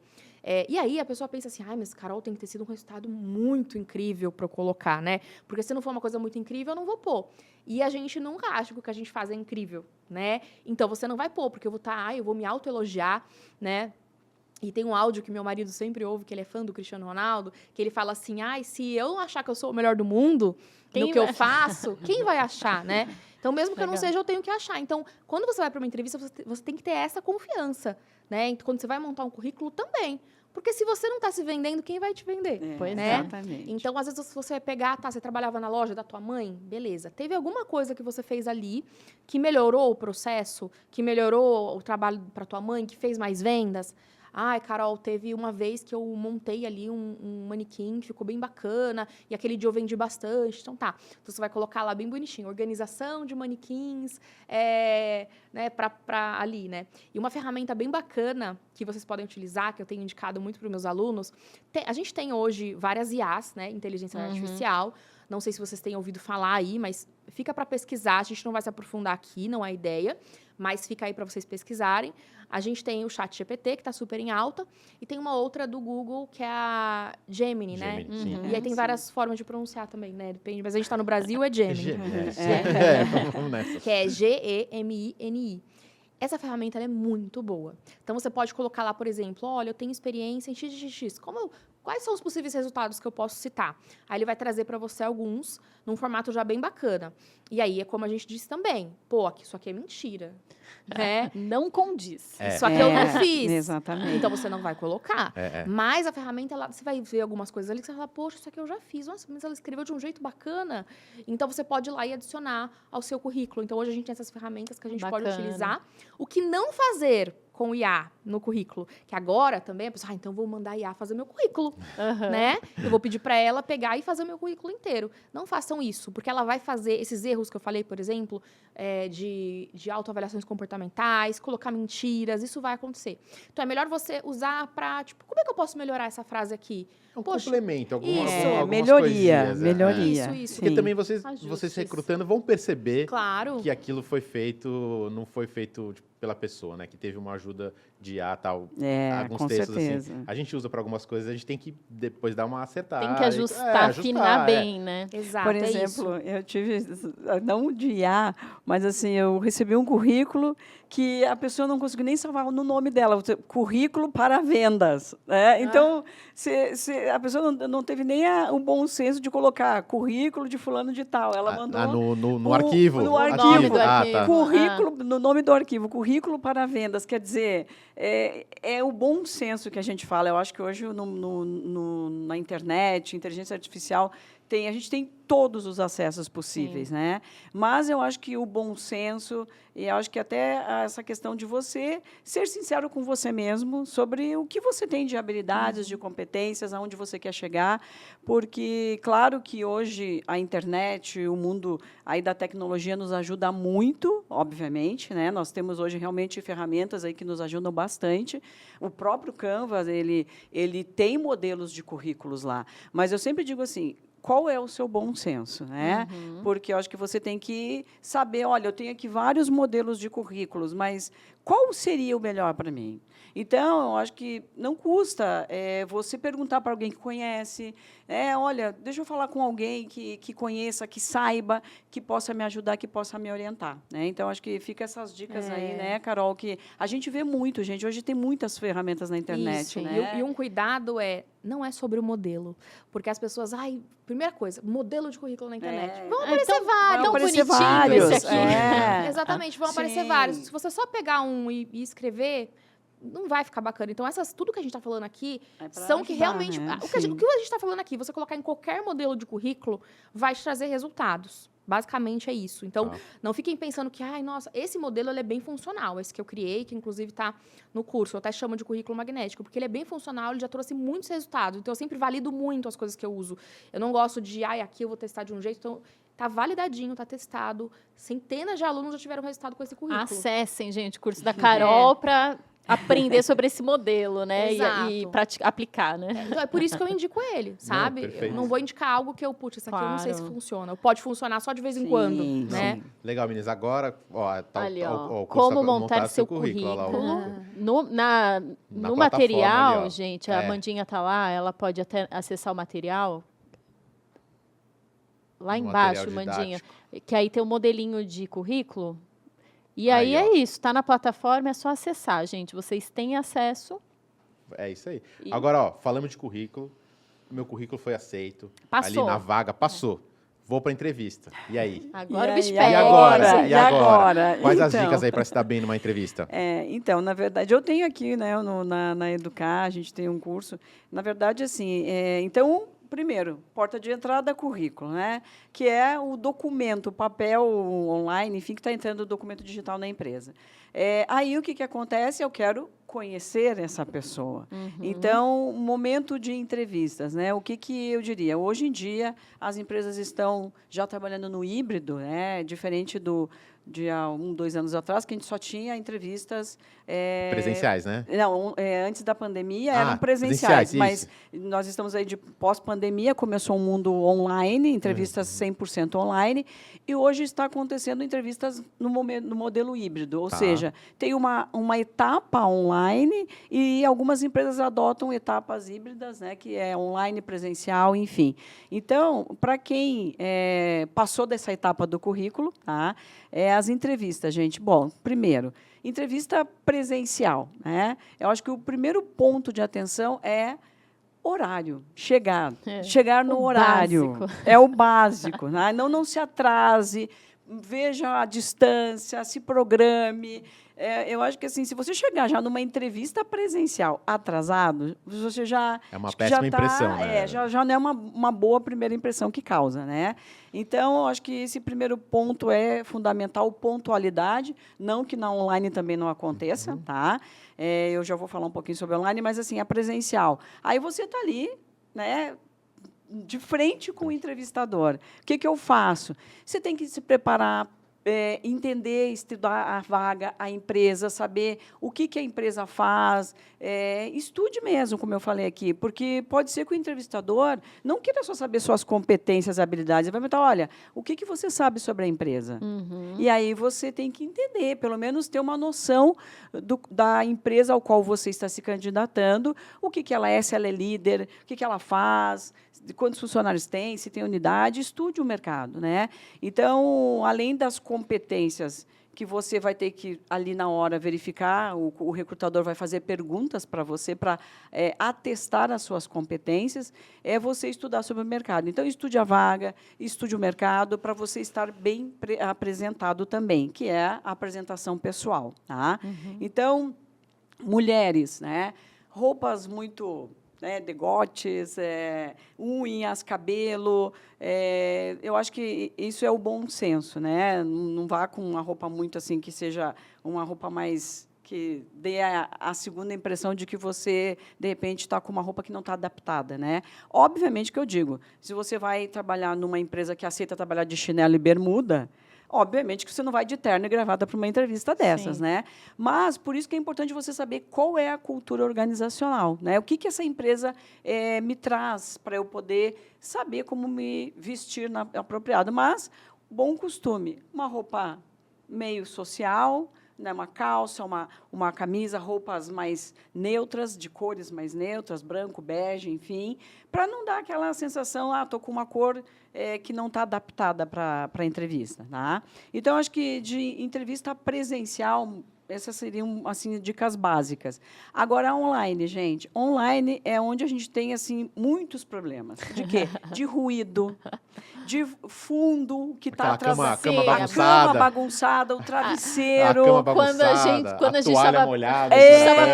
[SPEAKER 3] E aí a pessoa pensa assim, mas Carol, tem que ter sido um resultado muito incrível para eu colocar, né? Porque se não for uma coisa muito incrível, eu não vou pôr. E a gente nunca acha que o que a gente faz é incrível, né? Então, você não vai pôr, porque eu vou me autoelogiar, né? E tem um áudio que meu marido sempre ouve, que ele é fã do Cristiano Ronaldo, que ele fala assim, se eu não achar que eu sou o melhor do mundo no que eu faço, quem vai achar, né? Então, mesmo que eu não seja, eu tenho que achar. Então, quando você vai para uma entrevista, você tem que ter essa confiança, né? Então, quando você vai montar um currículo, também. Porque se você não está se vendendo, quem vai te vender? Né?
[SPEAKER 4] Exatamente.
[SPEAKER 3] Então, às vezes, você vai pegar, você trabalhava na loja da tua mãe, beleza. Teve alguma coisa que você fez ali que melhorou o processo, que melhorou o trabalho para tua mãe, que fez mais vendas? Ai, Carol, teve uma vez que eu montei ali um manequim que ficou bem bacana, e aquele dia eu vendi bastante. Então, tá. Então, você vai colocar lá bem bonitinho. Organização de manequins, né, pra ali, né? E uma ferramenta bem bacana que vocês podem utilizar, que eu tenho indicado muito para os meus alunos, a gente tem hoje várias IAs, né, inteligência artificial. Não sei se vocês têm ouvido falar aí, mas fica para pesquisar. A gente não vai se aprofundar aqui, não é a ideia, mas fica aí para vocês pesquisarem. A gente tem o ChatGPT, que está super em alta, e tem uma outra do Google, que é a Gemini, né?
[SPEAKER 2] Sim.
[SPEAKER 3] E aí tem várias formas de pronunciar também, né? Depende, mas a gente está no Brasil, é Gemini.
[SPEAKER 2] Vamos nessa.
[SPEAKER 3] Que é Gemini. Essa ferramenta ela é muito boa. Então, você pode colocar lá, por exemplo, olha, eu tenho experiência em XXX. Quais são os possíveis resultados que eu posso citar? Aí ele vai trazer para você alguns, num formato já bem bacana. E aí, é como a gente disse também, pô, isso aqui é mentira. Né?
[SPEAKER 1] Não condiz.
[SPEAKER 3] Isso aqui eu não fiz.
[SPEAKER 4] Exatamente.
[SPEAKER 3] Então, você não vai colocar. Mas a ferramenta, você vai ver algumas coisas ali que você vai falar, poxa, isso aqui eu já fiz. Nossa, mas ela escreveu de um jeito bacana. Então, você pode ir lá e adicionar ao seu currículo. Então, hoje a gente tem essas ferramentas que a gente pode utilizar. O que não fazer com o IA no currículo, que agora também a pessoa, então vou mandar a IA fazer meu currículo, né? Eu vou pedir para ela pegar e fazer o meu currículo inteiro. Não façam isso, porque ela vai fazer esses erros que eu falei, por exemplo, de autoavaliações comportamentais, colocar mentiras, isso vai acontecer. Então, é melhor você usar para, tipo, como é que eu posso melhorar essa frase aqui?
[SPEAKER 2] Um complemento, algumas
[SPEAKER 4] melhoria,
[SPEAKER 2] coisinhas,
[SPEAKER 4] melhoria.
[SPEAKER 3] Isso.
[SPEAKER 2] Porque também vocês recrutando vão perceber
[SPEAKER 3] Claro.
[SPEAKER 2] que aquilo foi feito, não foi feito tipo, pela pessoa, né? Que teve uma ajuda de IA, tal. Alguns
[SPEAKER 4] com
[SPEAKER 2] textos
[SPEAKER 4] certeza.
[SPEAKER 2] assim. A gente usa para algumas coisas, a gente tem que depois dar uma acertada.
[SPEAKER 1] Tem que ajustar, afinar bem, né?
[SPEAKER 3] Exato,
[SPEAKER 4] Por exemplo, eu tive, não de IA, mas assim, eu recebi um currículo que a pessoa não conseguiu nem salvar no nome dela, currículo para vendas. Né? Então, a pessoa não teve nem o bom senso de colocar currículo de fulano de tal. Ela mandou
[SPEAKER 2] no arquivo.
[SPEAKER 4] No arquivo.
[SPEAKER 2] Tá.
[SPEAKER 4] Currículo, no nome do arquivo, currículo para vendas. Quer dizer, é o bom senso que a gente fala. Eu acho que hoje na internet, inteligência artificial, a gente tem todos os acessos possíveis, né? Mas eu acho que o bom senso, e eu acho que até essa questão de você ser sincero com você mesmo sobre o que você tem de habilidades, de competências, aonde você quer chegar, porque, claro que hoje a internet, o mundo aí da tecnologia nos ajuda muito, obviamente, né? Nós temos hoje realmente ferramentas aí que nos ajudam bastante. O próprio Canva, ele tem modelos de currículos lá, mas eu sempre digo assim, qual é o seu bom senso, né? Porque eu acho que você tem que saber, olha, eu tenho aqui vários modelos de currículos, mas qual seria o melhor para mim? Então, eu acho que não custa você perguntar para alguém que conhece, olha, deixa eu falar com alguém que conheça, que saiba, que possa me ajudar, que possa me orientar. Né? Então, acho que fica essas dicas aí, né, Carol, que a gente vê muito, gente. Hoje tem muitas ferramentas na internet.
[SPEAKER 3] Isso.
[SPEAKER 4] Né?
[SPEAKER 3] E um cuidado não é sobre o modelo. Porque as pessoas, primeira coisa, modelo de currículo na internet. Vão aparecer vários.
[SPEAKER 1] Tão
[SPEAKER 4] aparecer
[SPEAKER 1] bonitinho
[SPEAKER 4] vários.
[SPEAKER 1] esse aqui.
[SPEAKER 3] Exatamente, vão aparecer
[SPEAKER 4] Sim.
[SPEAKER 3] vários. Se você só pegar um e escrever, não vai ficar bacana. Então, tudo que a gente está falando aqui são que realmente...
[SPEAKER 4] Né?
[SPEAKER 3] O que a gente está falando aqui, você colocar em qualquer modelo de currículo, vai te trazer resultados. Basicamente é isso. Então, não fiquem pensando que, nossa, esse modelo ele é bem funcional. Esse que eu criei, que inclusive está no curso, eu até chamo de currículo magnético, porque ele é bem funcional, ele já trouxe muitos resultados. Então, eu sempre valido muito as coisas que eu uso. Eu não gosto de, aqui eu vou testar de um jeito. Então, tá validadinho, tá testado. Centenas de alunos já tiveram resultado com esse currículo.
[SPEAKER 1] Acessem, gente, o curso da Carol para aprender sobre esse modelo, né?
[SPEAKER 3] Exato.
[SPEAKER 1] E aplicar, né?
[SPEAKER 3] Então, é por isso que eu indico ele, sabe?
[SPEAKER 2] Perfeito.
[SPEAKER 3] Não vou indicar algo que isso aqui eu não sei se funciona. Pode funcionar só de vez em quando, né?
[SPEAKER 4] Sim.
[SPEAKER 2] Legal, meninas. Agora,
[SPEAKER 1] Ali,
[SPEAKER 2] o curso
[SPEAKER 1] como
[SPEAKER 2] tá-
[SPEAKER 1] montar seu
[SPEAKER 2] currículo. Olha lá,
[SPEAKER 1] No
[SPEAKER 2] plataforma
[SPEAKER 1] material,
[SPEAKER 2] ali, ó.
[SPEAKER 1] gente, a Amandinha tá lá, ela pode até acessar o material. Lá
[SPEAKER 2] O
[SPEAKER 1] embaixo,
[SPEAKER 2] material
[SPEAKER 1] Amandinha,
[SPEAKER 2] didático.
[SPEAKER 1] que aí tem um modelinho de currículo. E
[SPEAKER 2] Aí,
[SPEAKER 1] aí
[SPEAKER 2] ó.
[SPEAKER 1] é isso, tá na plataforma, é só acessar, gente. Vocês têm acesso.
[SPEAKER 2] É isso aí.
[SPEAKER 1] E-
[SPEAKER 2] Agora, falamos de currículo. Meu currículo foi aceito.
[SPEAKER 1] Passou.
[SPEAKER 2] Ali na vaga, passou. Vou para entrevista. E aí?
[SPEAKER 1] Agora o
[SPEAKER 4] E
[SPEAKER 1] bicho
[SPEAKER 4] aí,
[SPEAKER 1] pega.
[SPEAKER 2] E agora?
[SPEAKER 4] E agora?
[SPEAKER 2] Quais as
[SPEAKER 4] Então.
[SPEAKER 2] dicas aí para se dar bem numa entrevista?
[SPEAKER 4] Então, na verdade, eu tenho aqui, né, na Educar, a gente tem um curso. Na verdade, assim, então, primeiro, porta de entrada, currículo, né, que é o documento, o papel online, enfim, que está entrando o documento digital na empresa. Aí, o que acontece? Eu quero conhecer essa pessoa. Então, momento de entrevistas, né? O que eu diria? Hoje em dia, as empresas estão já trabalhando no híbrido, né? Diferente de há 2 anos atrás, que a gente só tinha entrevistas...
[SPEAKER 2] Presenciais, né?
[SPEAKER 4] Não, antes da pandemia eram
[SPEAKER 2] presenciais,
[SPEAKER 4] mas nós estamos aí de pós-pandemia, começou um mundo online, entrevistas 100% online, e hoje está acontecendo entrevistas no modelo híbrido, ou seja, tem uma etapa online e algumas empresas adotam etapas híbridas, né, que é online, presencial, enfim. Então, para quem passou dessa etapa do currículo, tá, as entrevistas, gente. Bom, primeiro, entrevista presencial, né? Eu acho que o primeiro ponto de atenção é horário, chegar no horário.
[SPEAKER 1] Básico.
[SPEAKER 4] É o básico, né? Não se atrase, veja a distância, se programe. Eu acho que assim, se você chegar já numa entrevista presencial atrasado, você já
[SPEAKER 2] é uma péssima impressão, né?
[SPEAKER 4] Já não é uma boa primeira impressão que causa, né? Então, eu acho que esse primeiro ponto é fundamental, pontualidade, não que na online também não aconteça, tá? Eu já vou falar um pouquinho sobre online, mas assim, a presencial. Aí você está ali, né? De frente com o entrevistador. O que eu faço? Você tem que se preparar, entender, estudar a vaga, a empresa, saber o que a empresa faz. Estude mesmo, como eu falei aqui, porque pode ser que o entrevistador não queira só saber suas competências, habilidades. Ele vai perguntar, olha, o que você sabe sobre a empresa? E aí você tem que entender, pelo menos ter uma noção da empresa ao qual você está se candidatando, o que ela é, se ela é líder, o que ela faz, quantos funcionários tem, se tem unidade, estude o mercado, né? Então, além das competências que você vai ter que, ali na hora, verificar, o recrutador vai fazer perguntas para você, para atestar as suas competências, é você estudar sobre o mercado. Então, estude a vaga, estude o mercado, para você estar bem apresentado também, que é a apresentação pessoal. Tá? Então, mulheres, né? Roupas muito... degotes, unhas, cabelo. Eu acho que isso é o bom senso, né? Não vá com uma roupa muito assim que seja uma roupa mais que dê a segunda impressão de que você, de repente, está com uma roupa que não está adaptada, né? Obviamente que eu digo, se você vai trabalhar numa empresa que aceita trabalhar de chinelo e bermuda, obviamente que você não vai de terno e gravata para uma entrevista dessas, né? Mas, por isso que é importante você saber qual é a cultura organizacional, né? O que essa empresa me traz para eu poder saber como me vestir apropriado. Mas, bom costume, uma roupa meio social, né, uma calça, uma camisa, roupas mais neutras, de cores mais neutras, branco, bege, enfim, para não dar aquela sensação, estou com uma cor que não está adaptada para a entrevista. Tá? Então, acho que de entrevista presencial, essas seriam assim, dicas básicas. Agora, online, gente. Online é onde a gente tem assim, muitos problemas. De quê? De ruído, de fundo que está atrasado.
[SPEAKER 2] A cama bagunçada.
[SPEAKER 4] A cama bagunçada, o travesseiro.
[SPEAKER 2] A cama bagunçada,
[SPEAKER 1] quando a gente
[SPEAKER 2] toalha
[SPEAKER 1] estava
[SPEAKER 2] molhada.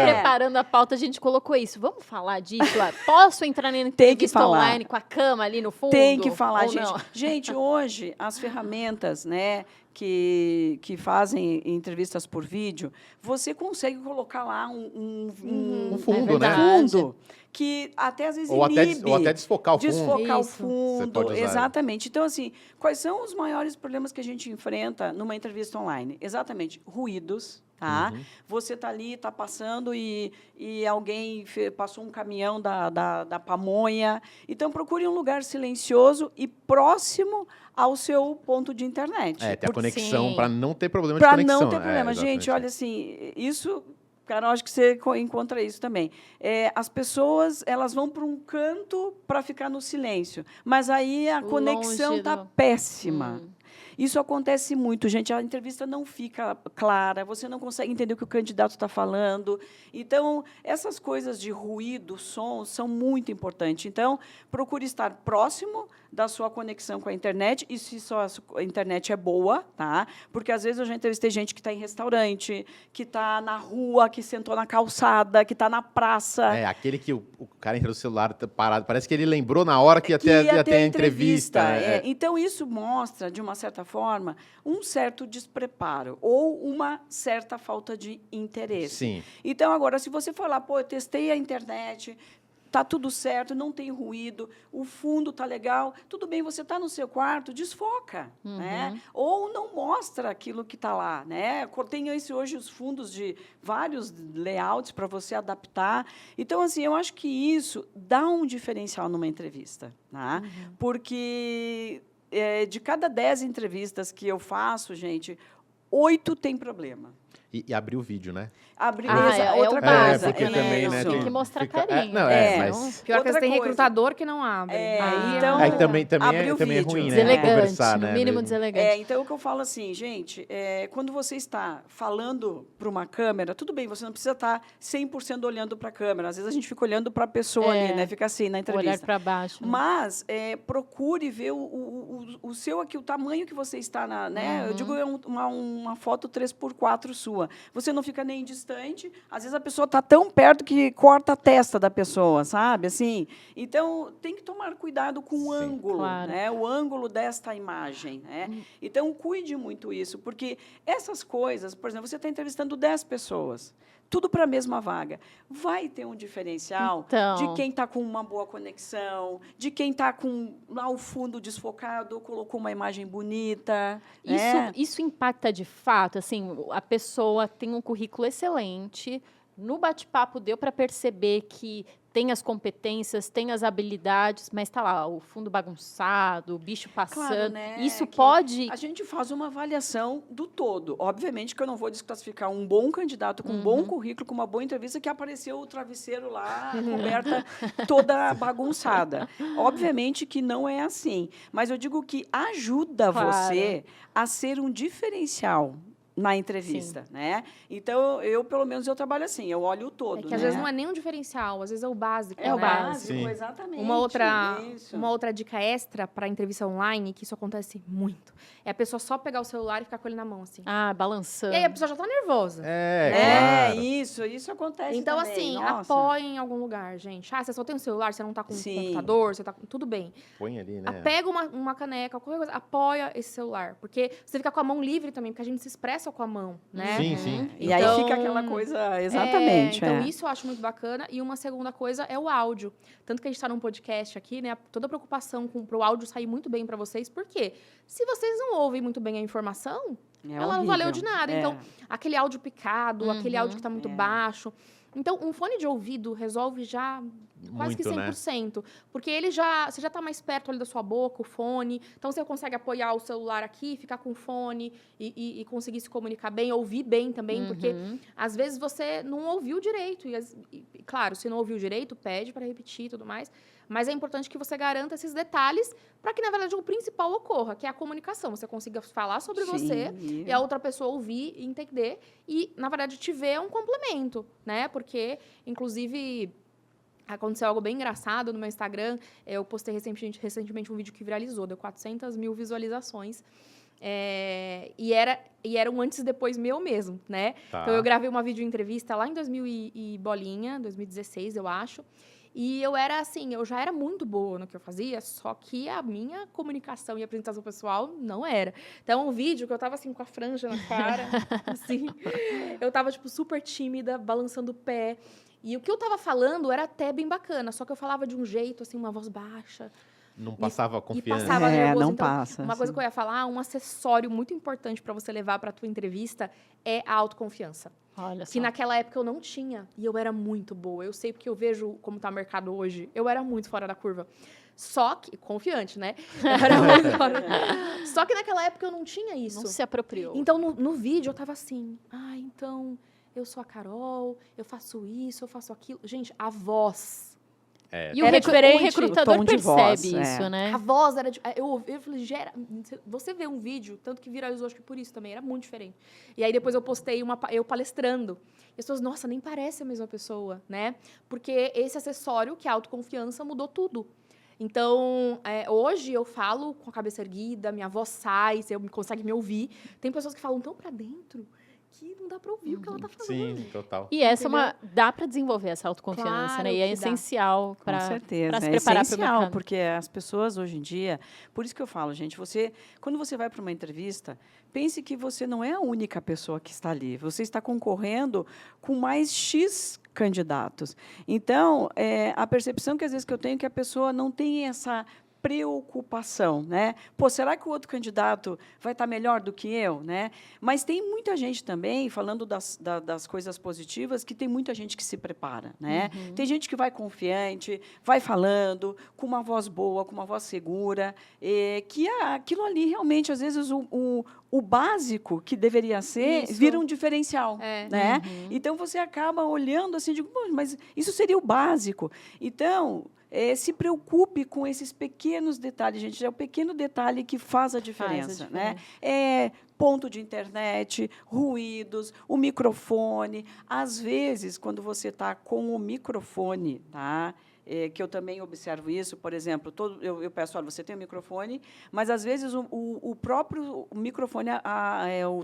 [SPEAKER 1] preparando a pauta, a gente colocou isso. Vamos falar disso? Posso entrar na entrevista online com a cama ali no fundo?
[SPEAKER 4] Tem que falar, gente.
[SPEAKER 1] Não?
[SPEAKER 4] Gente, hoje, as ferramentas, né, que fazem entrevistas por vídeo, você consegue colocar lá um
[SPEAKER 2] fundo, né?
[SPEAKER 4] Fundo, que até às vezes inibe.
[SPEAKER 2] Ou até desfocar o fundo.
[SPEAKER 4] Desfocar o
[SPEAKER 1] Isso.
[SPEAKER 4] fundo, exatamente. Então, assim, quais são os maiores problemas que a gente enfrenta numa entrevista online? Exatamente, ruídos. Tá? Você está ali, está passando e alguém passou um caminhão da pamonha. Então, procure um lugar silencioso e próximo ao seu ponto de internet.
[SPEAKER 2] Tem a conexão, para não ter problema de conexão.
[SPEAKER 4] Para não ter problema. Gente, olha assim, isso... Cara, eu acho que você encontra isso também. As pessoas, elas vão para um canto para ficar no silêncio, mas aí a conexão está péssima. Isso acontece muito, gente. A entrevista não fica clara, você não consegue entender o que o candidato está falando. Então, essas coisas de ruído, som, são muito importantes. Então, procure estar próximo da sua conexão com a internet e se só a internet é boa, tá? Porque, às vezes, eu já entrevistei gente que está em restaurante, que está na rua, que sentou na calçada, que está na praça.
[SPEAKER 2] Aquele que o cara entra no celular parado. Parece que ele lembrou na hora que ia ter a entrevista.
[SPEAKER 4] Então, isso mostra, de uma certa forma, um certo despreparo ou uma certa falta de interesse.
[SPEAKER 2] Sim.
[SPEAKER 4] Então, agora, se você falar, pô, eu testei a internet, tá tudo certo, não tem ruído, o fundo tá legal, tudo bem, você está no seu quarto, desfoca, né? Ou não mostra aquilo que está lá, né? Tem hoje os fundos de vários layouts para você adaptar. Então, assim, eu acho que isso dá um diferencial numa entrevista, né? Porque de cada 10 entrevistas que eu faço, gente, 8 tem problema.
[SPEAKER 2] E abrir o vídeo, né?
[SPEAKER 4] Abrir
[SPEAKER 1] outra coisa.
[SPEAKER 2] Porque também, né?
[SPEAKER 1] Tem que mostrar carinho.
[SPEAKER 2] Mas...
[SPEAKER 3] Pior que
[SPEAKER 4] Outra
[SPEAKER 3] tem
[SPEAKER 4] coisa.
[SPEAKER 3] recrutador que não abre.
[SPEAKER 4] Então,
[SPEAKER 2] também
[SPEAKER 4] abrir o
[SPEAKER 2] é
[SPEAKER 4] vídeo.
[SPEAKER 2] ruim, né?
[SPEAKER 1] Deselegante,
[SPEAKER 2] Conversar,
[SPEAKER 1] no
[SPEAKER 2] né?
[SPEAKER 1] mínimo deselegante.
[SPEAKER 4] Então, o que eu falo assim, gente, quando você está falando para uma câmera, tudo bem, você não precisa estar 100% olhando para a câmera. Às vezes, a gente fica olhando para a pessoa ali, né? Fica assim, na entrevista.
[SPEAKER 1] Olhar para baixo. Né?
[SPEAKER 4] Mas procure ver o seu aqui, o tamanho que você está, né? Eu digo, uma foto 3x4 sua. Você não fica nem distante, às vezes a pessoa está tão perto que corta a testa da pessoa, sabe? Assim, então, tem que tomar cuidado com o ângulo,
[SPEAKER 1] claro.
[SPEAKER 4] né? O ângulo desta imagem. Né? Então, cuide muito isso, porque essas coisas, por exemplo, você está entrevistando 10 pessoas, tudo para a mesma vaga. Vai ter um diferencial de quem está com uma boa conexão, de quem está com lá o fundo desfocado, colocou uma imagem bonita.
[SPEAKER 1] Isso impacta de fato? Assim, a pessoa tem um currículo excelente, no bate-papo deu para perceber que tem as competências, tem as habilidades, mas está lá, o fundo bagunçado, o bicho passando.
[SPEAKER 4] Claro, né?
[SPEAKER 1] Isso pode...
[SPEAKER 4] A gente faz uma avaliação do todo. Obviamente que eu não vou desclassificar um bom candidato com um bom currículo, com uma boa entrevista, que apareceu o travesseiro lá, a coberta toda bagunçada. Obviamente que não é assim. Mas eu digo que ajuda você a ser um diferencial na entrevista, né? Então, pelo menos, eu trabalho assim, eu olho o todo.
[SPEAKER 3] Às vezes não é nem um diferencial, às vezes é o básico.
[SPEAKER 4] É o básico,
[SPEAKER 2] Sim.
[SPEAKER 4] exatamente.
[SPEAKER 3] Uma outra dica extra para entrevista online, que isso acontece muito, é a pessoa só pegar o celular e ficar com ele na mão, assim.
[SPEAKER 1] balançando.
[SPEAKER 3] E aí a pessoa já tá nervosa.
[SPEAKER 2] Claro.
[SPEAKER 4] Isso acontece
[SPEAKER 3] Então,
[SPEAKER 4] também.
[SPEAKER 3] assim,
[SPEAKER 4] Nossa.
[SPEAKER 3] apoiem em algum lugar, gente. Você só tem o celular, você não tá com o computador, você tá com... Tudo bem.
[SPEAKER 2] Põe ali, né?
[SPEAKER 3] Pega uma caneca, qualquer coisa, apoia esse celular. Porque você fica com a mão livre também, porque a gente se expressa com a mão, né?
[SPEAKER 2] Sim.
[SPEAKER 4] E aí fica aquela coisa, exatamente.
[SPEAKER 3] Então, isso eu acho muito bacana. E uma segunda coisa é o áudio. Tanto que a gente está num podcast aqui, né? Toda a preocupação para o áudio sair muito bem para vocês. Por quê? Se vocês não ouvem muito bem a informação, ela não valeu de nada. Então, aquele áudio picado, aquele áudio que está muito baixo. Então, um fone de ouvido resolve já quase que 100%. Né? Porque você já está mais perto ali da sua boca, o fone. Então, você consegue apoiar o celular aqui, ficar com o fone e conseguir se comunicar bem, ouvir bem também. Porque, às vezes, você não ouviu direito. E, claro, se não ouviu direito, pede para repetir e tudo mais. Mas é importante que você garanta esses detalhes para que, na verdade, o principal ocorra, que é a comunicação. Você consiga falar sobre você e a outra pessoa ouvir e entender. E, na verdade, te ver é um complemento, né? Porque, inclusive, aconteceu algo bem engraçado no meu Instagram. Eu postei recentemente um vídeo que viralizou, deu 400 mil visualizações. E era um antes e depois meu mesmo, né?
[SPEAKER 2] Tá.
[SPEAKER 3] Então, eu gravei uma videoentrevista lá em 2016, eu acho. E eu já era muito boa no que eu fazia, só que a minha comunicação e apresentação pessoal não era. Então, um vídeo que eu tava, assim, com a franja na cara, assim, eu tava, tipo, super tímida, balançando o pé. E o que eu tava falando era até bem bacana, só que eu falava de um jeito, assim, uma voz baixa.
[SPEAKER 2] Não passava confiança.
[SPEAKER 3] E passava nervoso.
[SPEAKER 4] Não
[SPEAKER 3] então,
[SPEAKER 4] passa.
[SPEAKER 3] Uma coisa que eu ia falar, um acessório muito importante para você levar para a tua entrevista é a autoconfiança.
[SPEAKER 1] Olha só.
[SPEAKER 3] Que naquela época eu não tinha. E eu era muito boa. Eu sei porque eu vejo como está o mercado hoje. Eu era muito fora da curva. Só que... Confiante, né? Eu era muito fora. Só que naquela época eu não tinha isso.
[SPEAKER 1] Não se apropriou.
[SPEAKER 3] Então, no vídeo, eu tava assim... então... Eu sou a Carol, eu faço isso, eu faço aquilo. Gente, a voz...
[SPEAKER 1] E o recrutador percebe isso, né?
[SPEAKER 3] A voz era... Eu falei, você vê um vídeo, tanto que viralizou, acho que por isso também, era muito diferente. E aí, depois eu postei eu palestrando. E as pessoas, nossa, nem parece a mesma pessoa, né? Porque esse acessório, que é a autoconfiança, mudou tudo. Então, hoje eu falo com a cabeça erguida, minha voz sai, você consegue me ouvir. Tem pessoas que falam tão pra dentro que não dá pra ouvir o que ela tá falando.
[SPEAKER 2] Sim, total.
[SPEAKER 1] E essa dá para desenvolver essa autoconfiança,
[SPEAKER 3] Claro
[SPEAKER 1] né? E é
[SPEAKER 3] que dá.
[SPEAKER 1] essencial
[SPEAKER 4] Com
[SPEAKER 1] para
[SPEAKER 4] certeza,
[SPEAKER 1] se
[SPEAKER 4] é
[SPEAKER 1] preparar para o
[SPEAKER 4] essencial,
[SPEAKER 1] mercado.
[SPEAKER 4] porque as pessoas hoje em dia, por isso que eu falo, gente, quando você vai para uma entrevista, pense que você não é a única pessoa que está ali, você está concorrendo com mais X candidatos. Então, a percepção que às vezes que eu tenho é que a pessoa não tem essa preocupação, né? Pô, será que o outro candidato vai estar melhor do que eu, né? Mas tem muita gente também, falando das coisas positivas, que tem muita gente que se prepara, né? Tem gente que vai confiante, vai falando, com uma voz boa, com uma voz segura, que aquilo ali realmente, às vezes, o básico que deveria ser
[SPEAKER 3] Isso.
[SPEAKER 4] vira um diferencial, né? Então, você acaba olhando assim, digo, mas isso seria o básico. Então, se preocupe com esses pequenos detalhes, gente. É o pequeno detalhe que faz a diferença, né? Ponto de internet, ruídos, o microfone. Às vezes, quando você está com o microfone, tá? Que eu também observo isso, por exemplo, eu peço, olha, você tem um microfone, mas, às vezes, o próprio microfone,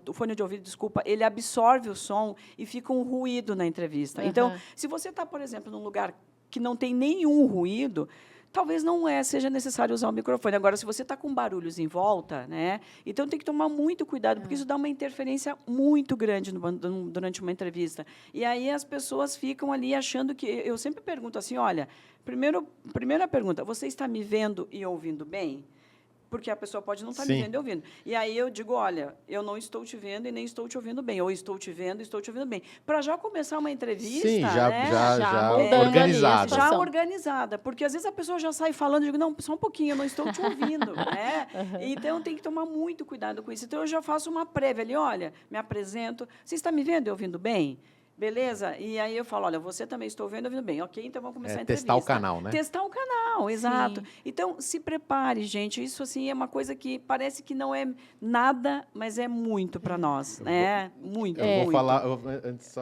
[SPEAKER 4] o fone de ouvido, desculpa, ele absorve o som e fica um ruído na entrevista. Então, se você está, por exemplo, num lugar que não tem nenhum ruído, talvez não seja necessário usar o microfone. Agora, se você está com barulhos em volta, né, então tem que tomar muito cuidado, porque isso dá uma interferência muito grande durante uma entrevista. E aí as pessoas ficam ali achando que... Eu sempre pergunto assim, olha, primeira pergunta, você está me vendo e ouvindo bem? Porque a pessoa pode não estar me vendo e ouvindo. E aí eu digo, olha, eu não estou te vendo e nem estou te ouvindo bem. Ou estou te vendo e estou te ouvindo bem. Para já começar uma entrevista,
[SPEAKER 2] Sim,
[SPEAKER 4] né?
[SPEAKER 2] já
[SPEAKER 1] mudando
[SPEAKER 2] organizada.
[SPEAKER 1] ali a
[SPEAKER 4] Já
[SPEAKER 1] situação.
[SPEAKER 4] organizada. Porque, às vezes, a pessoa já sai falando, eu digo, não, só um pouquinho, eu não estou te ouvindo. Né? Então, tem que tomar muito cuidado com isso. Então, eu já faço uma prévia ali, olha, me apresento. Você está me vendo e ouvindo bem? Beleza? E aí eu falo, olha, você também estou vendo e ouvindo bem. Ok, então vamos começar a entrevista.
[SPEAKER 2] Testar o canal, né?
[SPEAKER 4] Testar o canal, exato.
[SPEAKER 3] Sim.
[SPEAKER 4] Então, se prepare, gente. Isso, assim, é uma coisa que parece que não é nada, mas é muito para nós, né? Muito,
[SPEAKER 2] Eu
[SPEAKER 4] muito.
[SPEAKER 2] vou falar, antes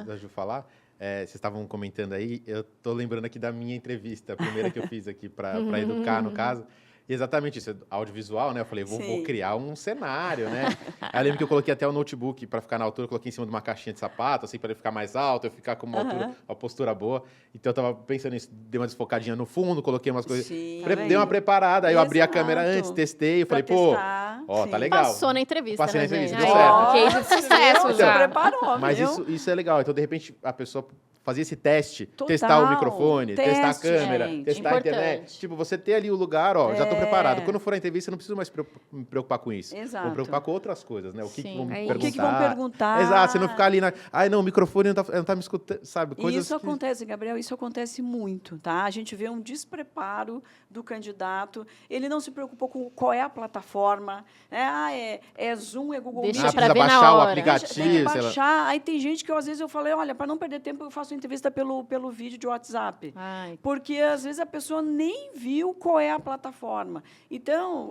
[SPEAKER 2] da Ju falar, vocês estavam comentando aí, eu estou lembrando aqui da minha entrevista, a primeira que eu fiz aqui para Educar, no caso. E exatamente isso, audiovisual, né? Eu falei, vou criar um cenário, né? Aí eu lembro que eu coloquei até o notebook para ficar na altura, eu coloquei em cima de uma caixinha de sapato, assim, para ele ficar mais alto, eu ficar com uma altura, uma postura boa. Então eu tava pensando nisso, dei uma desfocadinha no fundo, coloquei umas coisas,
[SPEAKER 4] Sim,
[SPEAKER 2] dei uma preparada, aí eu abri a
[SPEAKER 4] Exato.
[SPEAKER 2] câmera antes, testei, eu
[SPEAKER 4] Pra
[SPEAKER 2] falei, pô,
[SPEAKER 4] testar,
[SPEAKER 2] ó,
[SPEAKER 4] sim.
[SPEAKER 2] tá legal.
[SPEAKER 1] Passou na entrevista,
[SPEAKER 2] Passei na
[SPEAKER 1] né,
[SPEAKER 2] entrevista,
[SPEAKER 1] gente?
[SPEAKER 2] deu
[SPEAKER 3] Ó,
[SPEAKER 2] certo.
[SPEAKER 3] case de sucesso
[SPEAKER 4] Você
[SPEAKER 3] já.
[SPEAKER 4] preparou,
[SPEAKER 2] Mas
[SPEAKER 4] viu?
[SPEAKER 2] isso é legal. Então, de repente, a pessoa fazia esse teste,
[SPEAKER 4] Total.
[SPEAKER 2] testar o microfone, testar a
[SPEAKER 4] Teste,
[SPEAKER 2] câmera,
[SPEAKER 4] gente.
[SPEAKER 2] testar a internet.
[SPEAKER 1] Importante.
[SPEAKER 2] Tipo, você ter ali o lugar, ó, já estou preparado. Quando for a entrevista, eu não preciso mais me preocupar com isso.
[SPEAKER 4] Exato.
[SPEAKER 2] Vou me preocupar com outras coisas, né? O que
[SPEAKER 1] Sim.
[SPEAKER 2] vão me
[SPEAKER 3] É isso.
[SPEAKER 2] perguntar.
[SPEAKER 4] O que vão perguntar.
[SPEAKER 2] Exato, você não ficar ali ai, não, o microfone não tá me escutando, sabe?
[SPEAKER 4] E
[SPEAKER 2] Coisas
[SPEAKER 4] isso
[SPEAKER 2] que...
[SPEAKER 4] acontece, Gabriel, isso acontece muito, tá? A gente vê um despreparo do candidato, ele não se preocupou com qual é a plataforma, né? É Zoom, é Google
[SPEAKER 1] Deixa
[SPEAKER 4] Meet.
[SPEAKER 1] pra
[SPEAKER 2] precisa
[SPEAKER 1] ver na
[SPEAKER 2] baixar o
[SPEAKER 1] hora.
[SPEAKER 2] aplicativo.
[SPEAKER 4] Tem que
[SPEAKER 2] sei lá.
[SPEAKER 4] baixar. Aí tem gente que, às vezes, eu falei, olha, para não perder tempo, eu faço entrevista pelo vídeo de WhatsApp.
[SPEAKER 1] Ai,
[SPEAKER 4] Porque, às vezes, a pessoa nem viu qual é a plataforma. Então,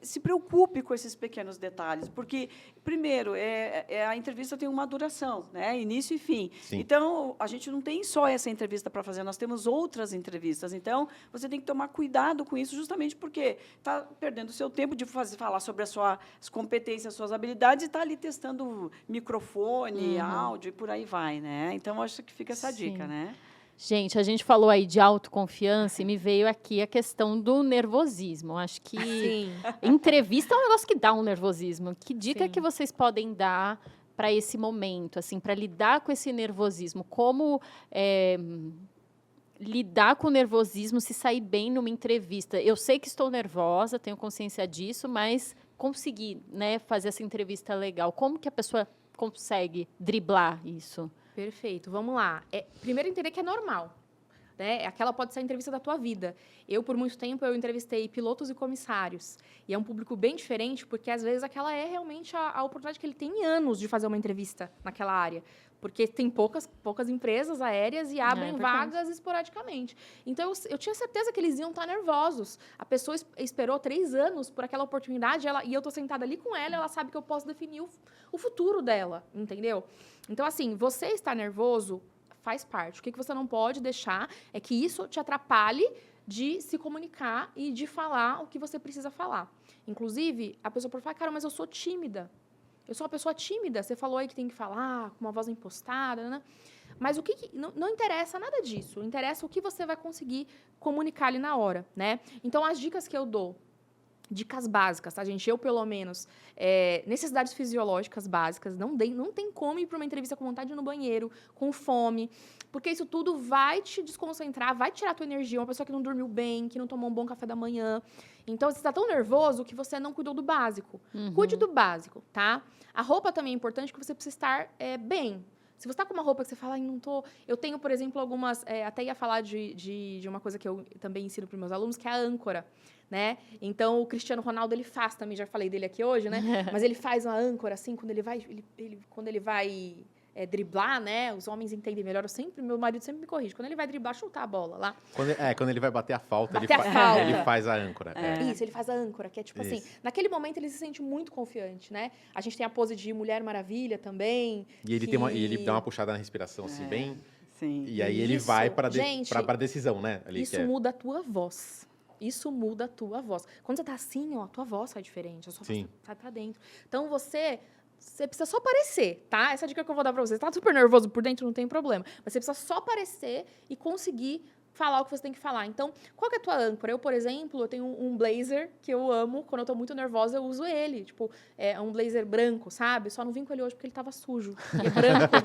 [SPEAKER 4] se preocupe com esses pequenos detalhes, porque, primeiro, a entrevista tem uma duração, né? Início e fim.
[SPEAKER 2] Sim.
[SPEAKER 4] Então, a gente não tem só essa entrevista para fazer, nós temos outras entrevistas. Então, você tem que tomar cuidado com isso, justamente porque está perdendo o seu tempo de falar sobre as suas competências, as suas habilidades, e está ali testando microfone, áudio, e por aí vai, né? Então, acho que fica essa
[SPEAKER 1] Sim.
[SPEAKER 4] dica, né?
[SPEAKER 1] gente, a gente falou aí de autoconfiança e me veio aqui a questão do nervosismo. Acho que
[SPEAKER 3] Sim.
[SPEAKER 1] entrevista é um negócio que dá um nervosismo. Que dica
[SPEAKER 3] Sim.
[SPEAKER 1] que vocês podem dar para esse momento, assim, para lidar com esse nervosismo? Como lidar com o nervosismo, se sair bem numa entrevista? Eu sei que estou nervosa, tenho consciência disso, mas conseguir, né, fazer essa entrevista legal. Como que a pessoa consegue driblar isso?
[SPEAKER 3] Perfeito, vamos lá. Primeiro, entender que é normal. Né? Aquela pode ser a entrevista da tua vida. Eu, por muito tempo, eu entrevistei pilotos e comissários. E é um público bem diferente, porque, às vezes, aquela é realmente a oportunidade que ele tem em anos de fazer uma entrevista naquela área. Porque tem poucas empresas aéreas e abrem vagas esporadicamente. Então, eu tinha certeza que eles iam estar nervosos. A pessoa esperou 3 anos por aquela oportunidade e eu estou sentada ali com ela sabe que eu posso definir o futuro dela, entendeu? Então, assim, você está nervoso, faz parte. O que você não pode deixar é que isso te atrapalhe de se comunicar e de falar o que você precisa falar. Inclusive, a pessoa pode falar, cara, mas eu sou tímida. Eu sou uma pessoa tímida. Você falou aí que tem que falar com uma voz impostada, né? Mas não interessa nada disso. Interessa o que você vai conseguir comunicar ali na hora, né? Então, as dicas que eu dou, dicas básicas, tá, gente? Eu, pelo menos, necessidades fisiológicas básicas. Não tem como ir para uma entrevista com vontade de ir no banheiro, com fome, porque isso tudo vai te desconcentrar, vai tirar a tua energia. Uma pessoa que não dormiu bem, que não tomou um bom café da manhã. Então, você está tão nervoso que você não cuidou do básico. Cuide do básico, tá? A roupa também é importante, porque você precisa estar bem. Se você está com uma roupa que você fala, não tô... Eu tenho, por exemplo, algumas... até ia falar de uma coisa que eu também ensino para os meus alunos, que é a âncora, né? Então, o Cristiano Ronaldo, ele faz também, já falei dele aqui hoje, né? Mas ele faz uma âncora, assim, quando ele vai driblar, né? Os homens entendem melhor. Meu marido sempre me corrige. Quando ele vai driblar, chutar a bola lá.
[SPEAKER 2] Quando ele vai bater a falta,
[SPEAKER 3] Bater a falta.
[SPEAKER 2] ele faz a âncora.
[SPEAKER 3] Isso, ele faz a âncora, que é tipo assim, naquele momento ele se sente muito confiante, né? A gente tem a pose de Mulher Maravilha também.
[SPEAKER 2] E ele, ele dá uma puxada na respiração, assim, bem...
[SPEAKER 4] Sim.
[SPEAKER 2] E aí ele vai para a decisão, né? Ali,
[SPEAKER 3] isso muda a tua voz. Isso muda a tua voz. Quando você tá assim, ó, a tua voz sai diferente, a sua voz sai pra dentro. Então, você precisa só aparecer, tá? Essa é a dica que eu vou dar pra você. Você tá super nervoso por dentro, não tem problema. Mas você precisa só aparecer e conseguir falar o que você tem que falar. Então, qual que é a tua âncora? Eu, por exemplo, eu tenho um blazer que eu amo. Quando eu tô muito nervosa, eu uso ele. Tipo, é um blazer branco, sabe? Só não vim com ele hoje porque ele tava sujo. E é branco.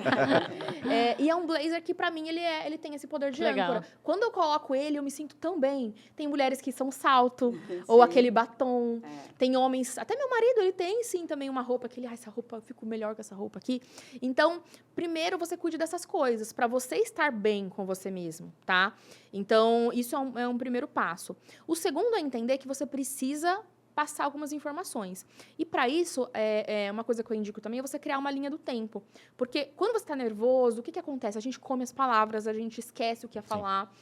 [SPEAKER 3] E é um blazer que, pra mim, ele tem esse poder de âncora. Quando eu coloco ele, eu me sinto tão bem. Tem mulheres que são salto, ou aquele batom. Tem homens... Até meu marido, ele tem, sim, também uma roupa que ele... essa roupa, eu fico melhor com essa roupa aqui. Então, primeiro, você cuide dessas coisas, pra você estar bem com você mesmo, tá? Então, isso é um primeiro passo. O segundo é entender que você precisa passar algumas informações. E, para isso, uma coisa que eu indico também é você criar uma linha do tempo. Porque, quando você está nervoso, o que acontece? A gente come as palavras, a gente esquece o que ia falar.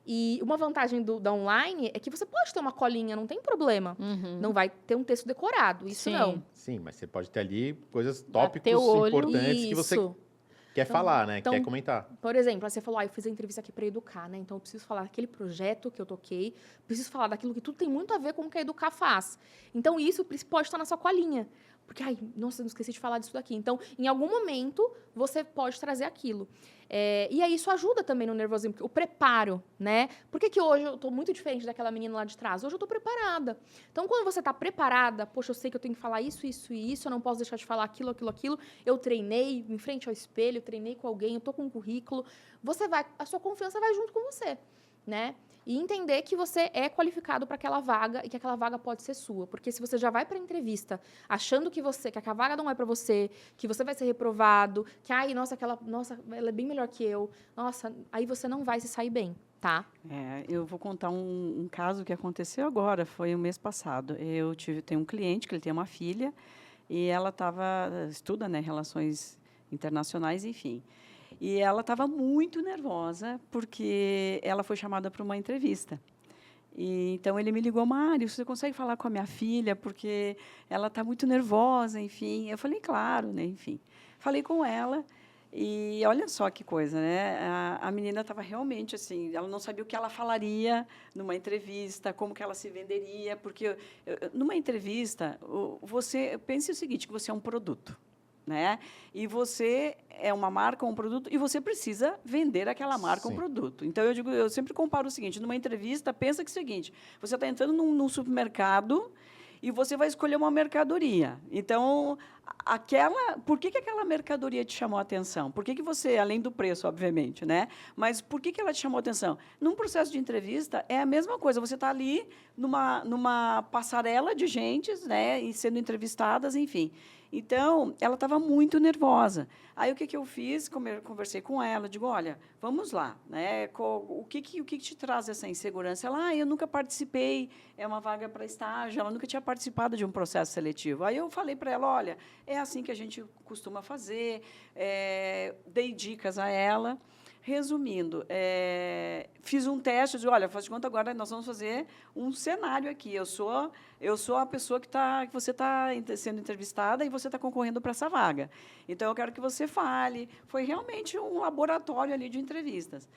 [SPEAKER 3] E uma vantagem da online é que você pode ter uma colinha, não tem problema. Não vai ter um texto decorado, isso não.
[SPEAKER 2] Sim, mas você pode ter ali coisas tópicos importantes que você... Quer falar, né? Quer comentar.
[SPEAKER 3] Por exemplo, você falou, eu fiz a entrevista aqui para educar, né? Então, eu preciso falar daquele projeto que eu toquei, preciso falar daquilo que tudo tem muito a ver com o que a Educar faz. Então, isso pode estar na sua colinha. Porque, nossa, eu não esqueci de falar disso daqui. Então, em algum momento, você pode trazer aquilo. E aí, isso ajuda também no nervosismo, o preparo, né? Por que hoje eu estou muito diferente daquela menina lá de trás? Hoje eu estou preparada. Então, quando você está preparada, poxa, eu sei que eu tenho que falar isso, isso e isso, eu não posso deixar de falar aquilo, aquilo, aquilo. Eu treinei em frente ao espelho, eu treinei com alguém, eu estou com um currículo. A sua confiança vai junto com você, né? E entender que você é qualificado para aquela vaga e que aquela vaga pode ser sua. Porque se você já vai para a entrevista achando que a vaga não é para você, que você vai ser reprovado, que, ela é bem melhor que eu, nossa, aí você não vai se sair bem, tá?
[SPEAKER 4] Eu vou contar um caso que aconteceu agora, foi o mês passado. Tenho um cliente que ele tem uma filha e ela estuda, né, relações internacionais, enfim. E ela estava muito nervosa porque ela foi chamada para uma entrevista. Então, ele me ligou, Mário, você consegue falar com a minha filha? Porque ela está muito nervosa, enfim. Eu falei, claro, né? Enfim. Falei com ela e olha só que coisa, né? A menina estava realmente assim, ela não sabia o que ela falaria numa entrevista, como que ela se venderia, porque numa entrevista, você pense o seguinte, que você é um produto. Né? E você é uma marca ou um produto e você precisa vender aquela marca ou um produto. Então, eu sempre comparo o seguinte, numa entrevista, pensa que é o seguinte, você está entrando num supermercado e você vai escolher uma mercadoria. Então, por que aquela mercadoria te chamou a atenção? Por que você, além do preço, obviamente, né? Mas por que ela te chamou a atenção? Num processo de entrevista, é a mesma coisa. Você está ali numa passarela de gentes, né? E sendo entrevistadas, enfim. Então, ela estava muito nervosa. Aí, o que eu fiz? Conversei com ela, digo, olha, vamos lá, né? O que te traz essa insegurança? Ela, eu nunca participei, é uma vaga para estágio, ela nunca tinha participado de um processo seletivo. Aí, eu falei para ela, olha, é assim que a gente costuma fazer, dei dicas a ela. Resumindo, fiz um teste, eu disse, olha, faz de conta agora, nós vamos fazer um cenário aqui. Eu sou a pessoa que você está sendo entrevistada e você está concorrendo para essa vaga. Então, eu quero que você fale. Foi realmente um laboratório ali de entrevistas.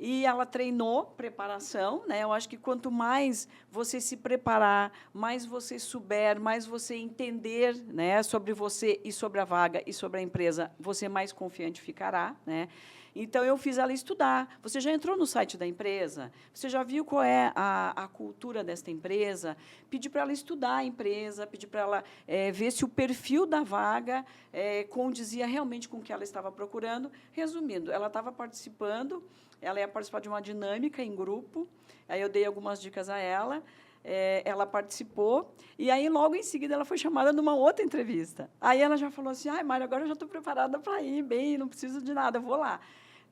[SPEAKER 4] e ela treinou preparação, né? Eu acho que quanto mais você se preparar, mais você souber, mais você entender, né, sobre você e sobre a vaga e sobre a empresa, você mais confiante ficará, né? Então, eu fiz ela estudar. Você já entrou no site da empresa? Você já viu qual é a cultura desta empresa? Pedi para ela estudar a empresa, pedi para ela ver se o perfil da vaga condizia realmente com o que ela estava procurando. Resumindo, ela estava participando, ela ia participar de uma dinâmica em grupo, aí eu dei algumas dicas a ela, ela participou, e aí, logo em seguida, ela foi chamada numa outra entrevista. Aí ela já falou assim, ai, Mário, agora eu já estou preparada para ir bem, não preciso de nada, eu vou lá.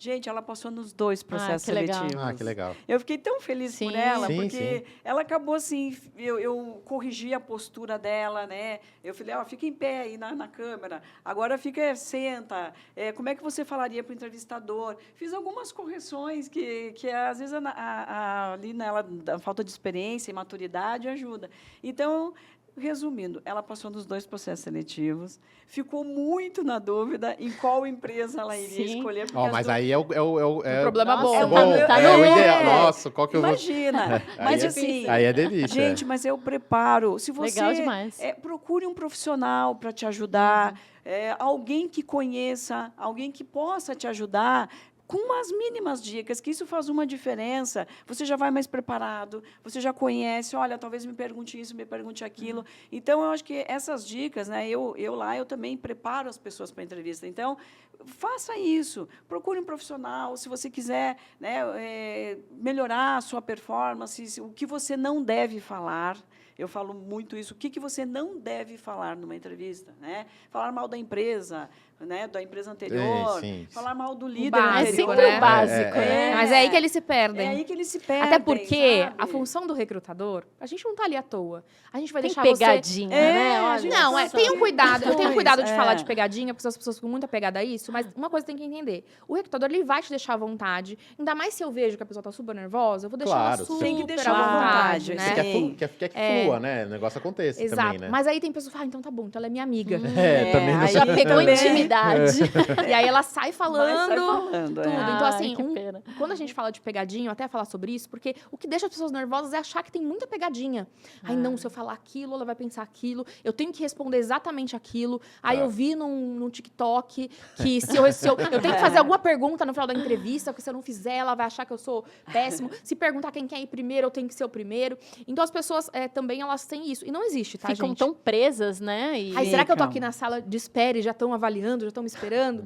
[SPEAKER 4] Gente, ela passou nos 2 processos
[SPEAKER 1] que legal.
[SPEAKER 4] seletivos.
[SPEAKER 2] Ah, que legal.
[SPEAKER 4] Eu fiquei tão feliz por ela,
[SPEAKER 2] Sim,
[SPEAKER 4] porque ela acabou assim, eu corrigi a postura dela, né? Eu falei, fica em pé aí na câmera, agora senta, como é que você falaria para o entrevistador? Fiz algumas correções que às vezes, ali nela, a falta de experiência e maturidade ajuda. Então, resumindo, ela passou nos 2 processos seletivos, ficou muito na dúvida em qual empresa ela iria escolher.
[SPEAKER 2] Mas aí é o
[SPEAKER 3] problema bom.
[SPEAKER 2] o ideal. Nossa, qual que eu vou...
[SPEAKER 4] Imagina. Mas assim...
[SPEAKER 2] Aí é delícia.
[SPEAKER 4] Gente, mas eu preparo. Se você...
[SPEAKER 1] Legal demais.
[SPEAKER 4] Procure um profissional para te ajudar, alguém que conheça, alguém que possa te ajudar, com umas mínimas dicas, que isso faz uma diferença. Você já vai mais preparado, você já conhece, olha, talvez me pergunte isso, me pergunte aquilo. Então, eu acho que essas dicas, né, eu também preparo as pessoas para a entrevista. Então, faça isso, procure um profissional, se você quiser, né, melhorar a sua performance, o que você não deve falar. Eu falo muito isso. O que você não deve falar numa entrevista, né? Falar mal da empresa, né? Da empresa anterior.
[SPEAKER 2] Sim.
[SPEAKER 4] Falar mal do líder
[SPEAKER 3] básico,
[SPEAKER 4] anterior.
[SPEAKER 3] né?
[SPEAKER 1] O básico, né?
[SPEAKER 3] Mas é aí que eles se perdem.
[SPEAKER 4] É aí que eles se perdem.
[SPEAKER 3] Até porque
[SPEAKER 4] sabe?
[SPEAKER 3] a função do recrutador, a gente não está ali à toa. A gente vai
[SPEAKER 1] Tem
[SPEAKER 3] deixar
[SPEAKER 1] pegadinha, né? Olha,
[SPEAKER 3] Não, tenham cuidado. Eu tenho cuidado de
[SPEAKER 4] É.
[SPEAKER 3] falar de pegadinha, porque as pessoas ficam muito apegadas a isso, mas uma coisa tem que entender. O recrutador, ele vai te deixar à vontade. Ainda mais se eu vejo que a pessoa está super nervosa, eu vou deixar ela
[SPEAKER 2] Claro,
[SPEAKER 3] super
[SPEAKER 4] tem que deixar
[SPEAKER 3] à
[SPEAKER 4] à vontade,
[SPEAKER 3] né?
[SPEAKER 2] Você
[SPEAKER 4] Sim.
[SPEAKER 2] quer que flua, né? O negócio aconteça
[SPEAKER 3] Exato.
[SPEAKER 2] também, né?
[SPEAKER 3] Mas aí tem pessoas que falam, então tá bom, então ela é minha amiga.
[SPEAKER 2] Também não
[SPEAKER 4] aí
[SPEAKER 1] Já pegou
[SPEAKER 4] também-
[SPEAKER 1] intimidade.
[SPEAKER 3] E aí ela sai falando
[SPEAKER 4] falando,
[SPEAKER 3] tudo. Então,
[SPEAKER 1] Ai,
[SPEAKER 3] assim,
[SPEAKER 1] que pena.
[SPEAKER 3] quando a gente fala de pegadinha, eu até falar sobre isso, porque o que deixa as pessoas nervosas é achar que tem muita pegadinha. Aí, não, se eu falar aquilo, ela vai pensar aquilo. Eu tenho que responder exatamente aquilo. Aí eu vi num TikTok que se eu tenho que fazer alguma pergunta no final da entrevista, porque se eu não fizer, ela vai achar que eu sou péssimo. Se perguntar quem quer ir primeiro, eu tenho que ser o primeiro. Então, as pessoas também, elas têm isso. E não existe, tá,
[SPEAKER 1] Ficam
[SPEAKER 3] gente?
[SPEAKER 1] tão presas, né? E...
[SPEAKER 3] Ai, será que eu tô
[SPEAKER 4] Ficam.
[SPEAKER 3] aqui na sala de espera e já estão avaliando, já estão me esperando?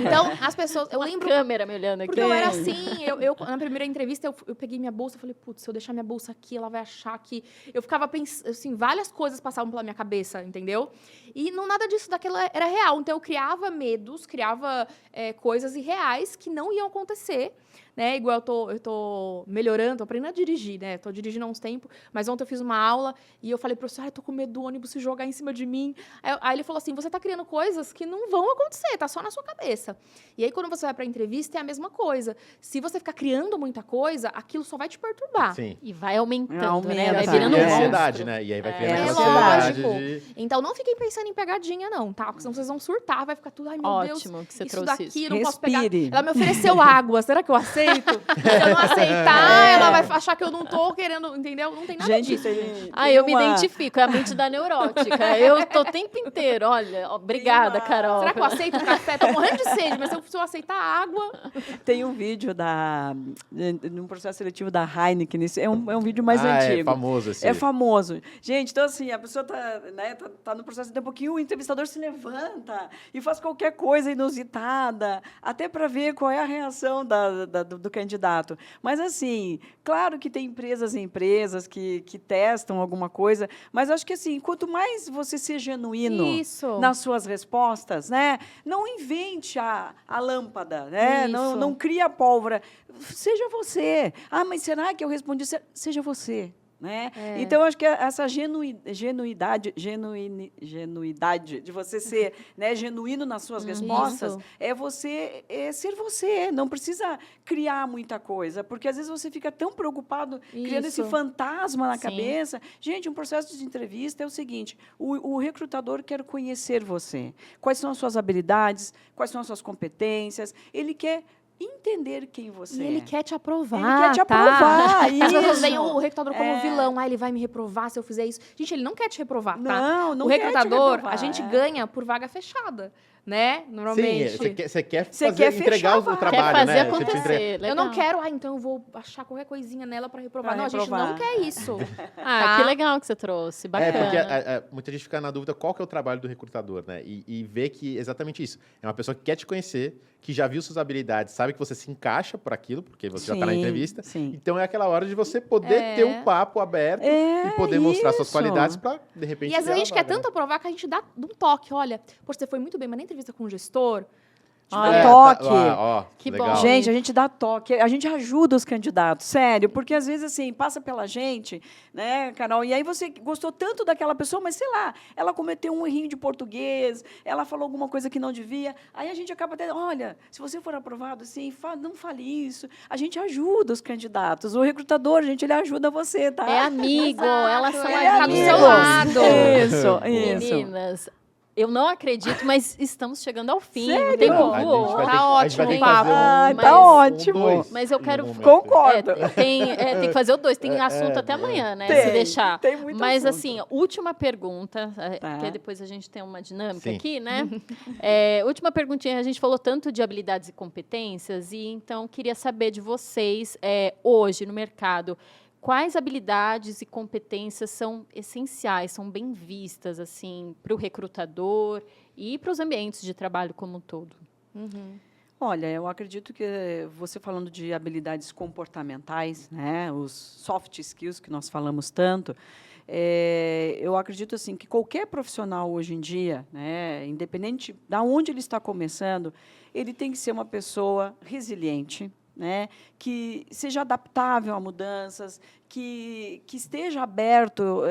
[SPEAKER 3] Então, as pessoas... Eu
[SPEAKER 1] Uma
[SPEAKER 3] lembro...
[SPEAKER 1] câmera me olhando aqui.
[SPEAKER 3] Porque eu era assim, na primeira entrevista, eu peguei minha bolsa e falei, putz, se eu deixar minha bolsa aqui, ela vai achar que... Eu ficava pensando, assim, várias coisas passavam pela minha cabeça, entendeu? E não nada disso daquilo era real. Então, eu criava medos, criava coisas irreais que não iam acontecer, né? Igual eu tô melhorando, tô aprendendo a dirigir, né? Tô dirigindo há uns tempos, mas ontem eu fiz uma aula e eu falei, professor, eu tô com medo do ônibus se jogar em cima de mim. Aí ele falou assim, você tá criando coisas que não vão acontecer, tá só na sua cabeça. E aí, quando você vai pra entrevista, é a mesma coisa. Se você ficar criando muita coisa, aquilo só vai te perturbar.
[SPEAKER 2] Sim.
[SPEAKER 1] E vai aumentando, né?
[SPEAKER 4] Aumenta,
[SPEAKER 1] Vai
[SPEAKER 2] Sim,
[SPEAKER 1] virando
[SPEAKER 2] e
[SPEAKER 1] um
[SPEAKER 2] a
[SPEAKER 1] monstro.
[SPEAKER 2] ansiedade, né? E aí vai criando
[SPEAKER 4] É
[SPEAKER 2] aquela
[SPEAKER 3] lógico.
[SPEAKER 2] ansiedade de...
[SPEAKER 3] Então, não fiquem pensando em pegadinha, não, tá? Porque senão vocês vão surtar, vai ficar tudo, ai, meu Deus,
[SPEAKER 1] Ótimo que você
[SPEAKER 3] isso
[SPEAKER 1] trouxe
[SPEAKER 3] daqui,
[SPEAKER 1] isso.
[SPEAKER 3] não posso pegar.
[SPEAKER 4] Respire.
[SPEAKER 3] Ela me ofereceu água, será que eu aceito? Se eu não aceitar, ela vai achar que eu não tô querendo, entendeu? Não tem nada
[SPEAKER 4] Gente,
[SPEAKER 3] disso.
[SPEAKER 1] Ah, eu me identifico, é a mente da neurótica. Eu tô o tempo inteiro, olha, obrigada, Carol.
[SPEAKER 3] Será que eu aceito o café? Tô morrendo de sede, mas se eu aceitar água...
[SPEAKER 4] Tem um vídeo num processo seletivo da Heineken, é um vídeo mais antigo.
[SPEAKER 2] É famoso esse.
[SPEAKER 4] É famoso. Gente, então assim, a pessoa tá no processo de um pouquinho, o entrevistador se levanta e faz qualquer coisa inusitada, até para ver qual é a reação do candidato. Mas, assim, claro que tem empresas e empresas que testam alguma coisa, mas acho que, assim, quanto mais você ser genuíno
[SPEAKER 3] Isso.
[SPEAKER 4] nas suas respostas, né? Não invente a lâmpada, né?
[SPEAKER 3] Isso.
[SPEAKER 4] Não cria a pólvora. Seja você. Ah, mas será que eu respondi? Seja você. Né? Então, eu acho que essa genuidade de você ser, né, genuíno nas suas respostas
[SPEAKER 3] Isso.
[SPEAKER 4] é você ser você. Não precisa criar muita coisa, porque às vezes você fica tão preocupado criando esse
[SPEAKER 3] Isso.
[SPEAKER 4] fantasma na
[SPEAKER 1] Sim.
[SPEAKER 4] cabeça. Gente, um processo de entrevista é o seguinte: o recrutador quer conhecer você. Quais são as suas habilidades, quais são as suas competências. Ele quer entender quem você
[SPEAKER 3] E
[SPEAKER 4] é.
[SPEAKER 3] ele quer te aprovar,
[SPEAKER 4] Ele quer te
[SPEAKER 3] tá?
[SPEAKER 4] aprovar,
[SPEAKER 3] As pessoas
[SPEAKER 4] isso.
[SPEAKER 3] veem o recrutador como
[SPEAKER 4] É.
[SPEAKER 3] vilão. Ele vai me reprovar se eu fizer isso. Gente, ele não quer te reprovar, tá?
[SPEAKER 4] Não
[SPEAKER 3] O
[SPEAKER 4] quer te
[SPEAKER 3] recrutador,
[SPEAKER 4] reprovar,
[SPEAKER 3] a gente
[SPEAKER 4] é.
[SPEAKER 3] ganha por vaga fechada, né? Normalmente.
[SPEAKER 2] Sim, você quer
[SPEAKER 4] Você quer
[SPEAKER 2] entregar
[SPEAKER 4] fechar
[SPEAKER 2] o
[SPEAKER 4] a vaga.
[SPEAKER 2] trabalho,
[SPEAKER 1] Quer fazer
[SPEAKER 2] né? Você precisa
[SPEAKER 1] acontecer.
[SPEAKER 3] Eu não
[SPEAKER 1] legal.
[SPEAKER 3] quero, então eu vou achar qualquer coisinha nela pra reprovar.
[SPEAKER 4] Pra
[SPEAKER 3] Não, a gente não
[SPEAKER 4] reprovar.
[SPEAKER 3] quer isso.
[SPEAKER 1] Ah,
[SPEAKER 3] Tá?
[SPEAKER 1] que legal que você trouxe. Bacana.
[SPEAKER 2] Porque muita gente fica na dúvida qual que é o trabalho do recrutador, né? E vê que exatamente isso. É uma pessoa que quer te conhecer, que já viu suas habilidades, sabe que você se encaixa para aquilo, porque você já está na
[SPEAKER 4] Sim,
[SPEAKER 2] entrevista.
[SPEAKER 4] sim.
[SPEAKER 2] Então é aquela hora de você poder ter um papo aberto e poder mostrar suas
[SPEAKER 4] isso.
[SPEAKER 2] qualidades para, de repente,
[SPEAKER 3] E às vezes a
[SPEAKER 2] ganhar
[SPEAKER 3] gente quer
[SPEAKER 2] vaga, né?
[SPEAKER 3] tanto aprovar que a gente dá um toque. Olha, pô, você foi muito bem, mas na entrevista com o gestor...
[SPEAKER 4] Ah, toque.
[SPEAKER 2] Ó,
[SPEAKER 1] Que
[SPEAKER 2] legal.
[SPEAKER 1] bom.
[SPEAKER 4] Gente, a gente dá toque, a gente ajuda os candidatos, sério, porque às vezes assim, passa pela gente, né, Carol, e aí você gostou tanto daquela pessoa, mas sei lá, ela cometeu um errinho de português, ela falou alguma coisa que não devia, aí a gente acaba até, olha, se você for aprovado, assim, não fale isso, a gente ajuda os candidatos, o recrutador, gente, ele ajuda você, tá?
[SPEAKER 1] É amigo, elas são
[SPEAKER 3] ele
[SPEAKER 4] Ele
[SPEAKER 3] tá do
[SPEAKER 1] amigas.
[SPEAKER 3] seu lado.
[SPEAKER 4] Isso.
[SPEAKER 1] Meninas, eu não acredito, mas estamos chegando ao fim.
[SPEAKER 4] Sério?
[SPEAKER 1] O tempo
[SPEAKER 2] A gente
[SPEAKER 1] voou.
[SPEAKER 2] vai ter-
[SPEAKER 3] Tá
[SPEAKER 2] a gente vai
[SPEAKER 3] ótimo
[SPEAKER 2] ter
[SPEAKER 3] o
[SPEAKER 2] que fazer
[SPEAKER 3] papo.
[SPEAKER 4] Ah,
[SPEAKER 1] mas-
[SPEAKER 4] tá ótimo.
[SPEAKER 2] dois
[SPEAKER 1] Mas eu
[SPEAKER 2] em um
[SPEAKER 1] quero-
[SPEAKER 2] momento.
[SPEAKER 4] Concordo.
[SPEAKER 1] Tem que fazer o 2, tem assunto até amanhã, né? Se deixar.
[SPEAKER 4] Tem muito
[SPEAKER 1] Mas,
[SPEAKER 4] assunto.
[SPEAKER 1] assim, última pergunta,
[SPEAKER 4] Tá.
[SPEAKER 1] porque depois a gente tem uma dinâmica
[SPEAKER 2] Sim.
[SPEAKER 1] aqui, né? Última perguntinha, a gente falou tanto de habilidades e competências, e então queria saber de vocês, hoje, no mercado, quais habilidades e competências são essenciais, são bem vistas, assim, para o recrutador e para os ambientes de trabalho como um todo?
[SPEAKER 4] Olha, eu acredito que você falando de habilidades comportamentais, né, os soft skills que nós falamos tanto, eu acredito assim que qualquer profissional hoje em dia, né, independente de onde ele está começando, ele tem que ser uma pessoa resiliente, né, que seja adaptável a mudanças, que esteja aberto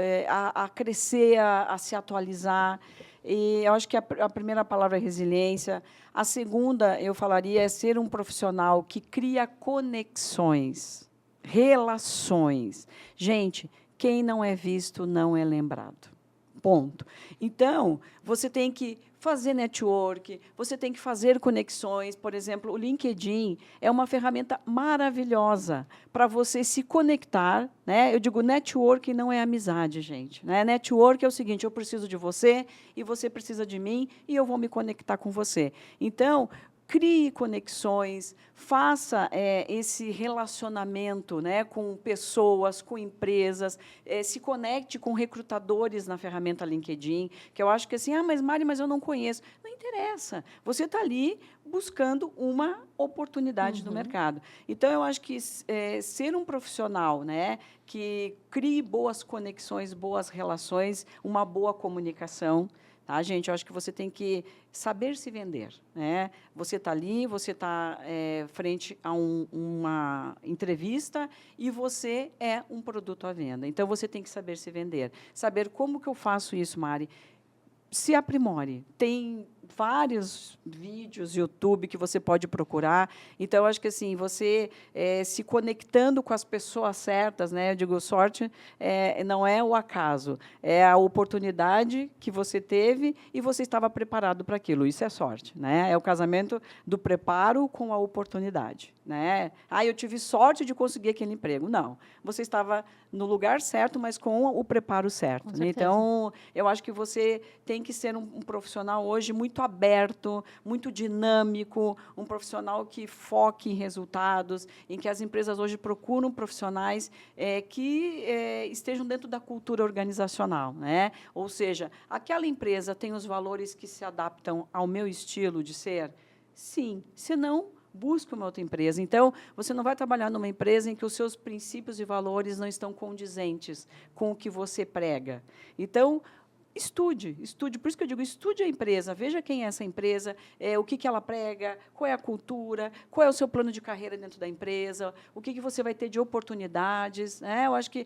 [SPEAKER 4] a crescer, a se atualizar. E eu acho que a primeira palavra é resiliência. A segunda, eu falaria, é ser um profissional que cria conexões, relações. Gente, quem não é visto não é lembrado. Ponto. Então, você tem que fazer network, você tem que fazer conexões. Por exemplo, o LinkedIn é uma ferramenta maravilhosa para você se conectar, né? Eu digo, network não é amizade, gente, né? Network é o seguinte, eu preciso de você e você precisa de mim e eu vou me conectar com você. Então, crie conexões, faça esse relacionamento, né, com pessoas, com empresas, se conecte com recrutadores na ferramenta LinkedIn, que eu acho que assim, mas Mari, mas eu não conheço. Não interessa, você está ali buscando uma oportunidade no mercado. Então, eu acho que ser um profissional, né, que crie boas conexões, boas relações, uma boa comunicação. Tá, gente? Eu acho que você tem que saber se vender, né? Você está ali, você está frente a uma entrevista e você é um produto à venda. Então, você tem que saber se vender. Saber como que eu faço isso, Mari. Se aprimore. Tem vários vídeos YouTube que você pode procurar. Então, eu acho que assim, você se conectando com as pessoas certas, né? Eu digo, sorte não é o acaso, é a oportunidade que você teve e você estava preparado para aquilo. Isso é sorte, né? É o casamento do preparo com a oportunidade, né? Eu tive sorte de conseguir aquele emprego. Não, você estava no lugar certo, mas com o preparo certo. Né? Então, eu acho que você tem que ser um profissional hoje muito aberto, muito dinâmico, um profissional que foque em resultados, em que as empresas hoje procuram profissionais que estejam dentro da cultura organizacional, né? Ou seja, aquela empresa tem os valores que se adaptam ao meu estilo de ser? Sim, senão busque uma outra empresa. Então, você não vai trabalhar numa empresa em que os seus princípios e valores não estão condizentes com o que você prega. Então, estude. Por isso que eu digo, estude a empresa, veja quem é essa empresa, o que ela prega, qual é a cultura, qual é o seu plano de carreira dentro da empresa, o que você vai ter de oportunidades. Né? Eu acho que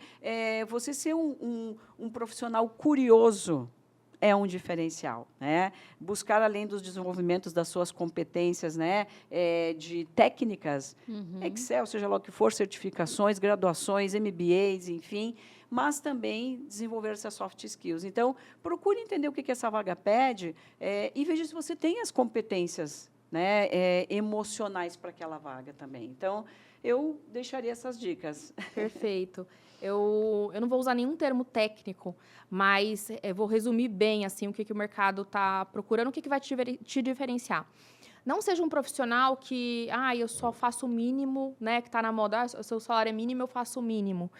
[SPEAKER 4] você ser um profissional curioso é um diferencial, né? Buscar além dos desenvolvimentos das suas competências, né, de técnicas, Excel, seja lá o que for, certificações, graduações, MBAs, enfim, mas também desenvolver essas soft skills. Então, procure entender o que essa vaga pede e veja se você tem as competências né, emocionais para aquela vaga também. Então, eu deixaria essas dicas.
[SPEAKER 3] Perfeito. Eu não vou usar nenhum termo técnico, mas vou resumir bem assim o que o mercado está procurando, o que vai te diferenciar. Não seja um profissional que, eu só faço o mínimo, né, que está na moda, o seu salário é mínimo, eu faço o mínimo.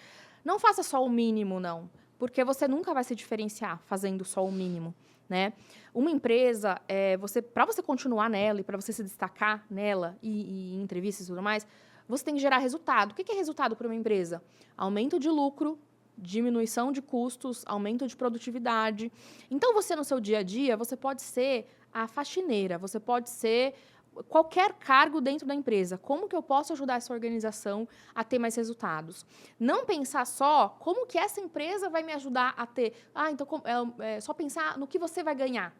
[SPEAKER 3] Não faça só o mínimo, não, porque você nunca vai se diferenciar fazendo só o mínimo, né? Uma empresa, para você continuar nela e para você se destacar nela e em entrevistas e tudo mais, você tem que gerar resultado. O que é resultado para uma empresa? Aumento de lucro, diminuição de custos, aumento de produtividade. Então, você, no seu dia a dia, você pode ser a faxineira, você pode ser qualquer cargo dentro da empresa. Como que eu posso ajudar essa organização a ter mais resultados? Não pensar só como que essa empresa vai me ajudar a ter... então só pensar no que você vai ganhar.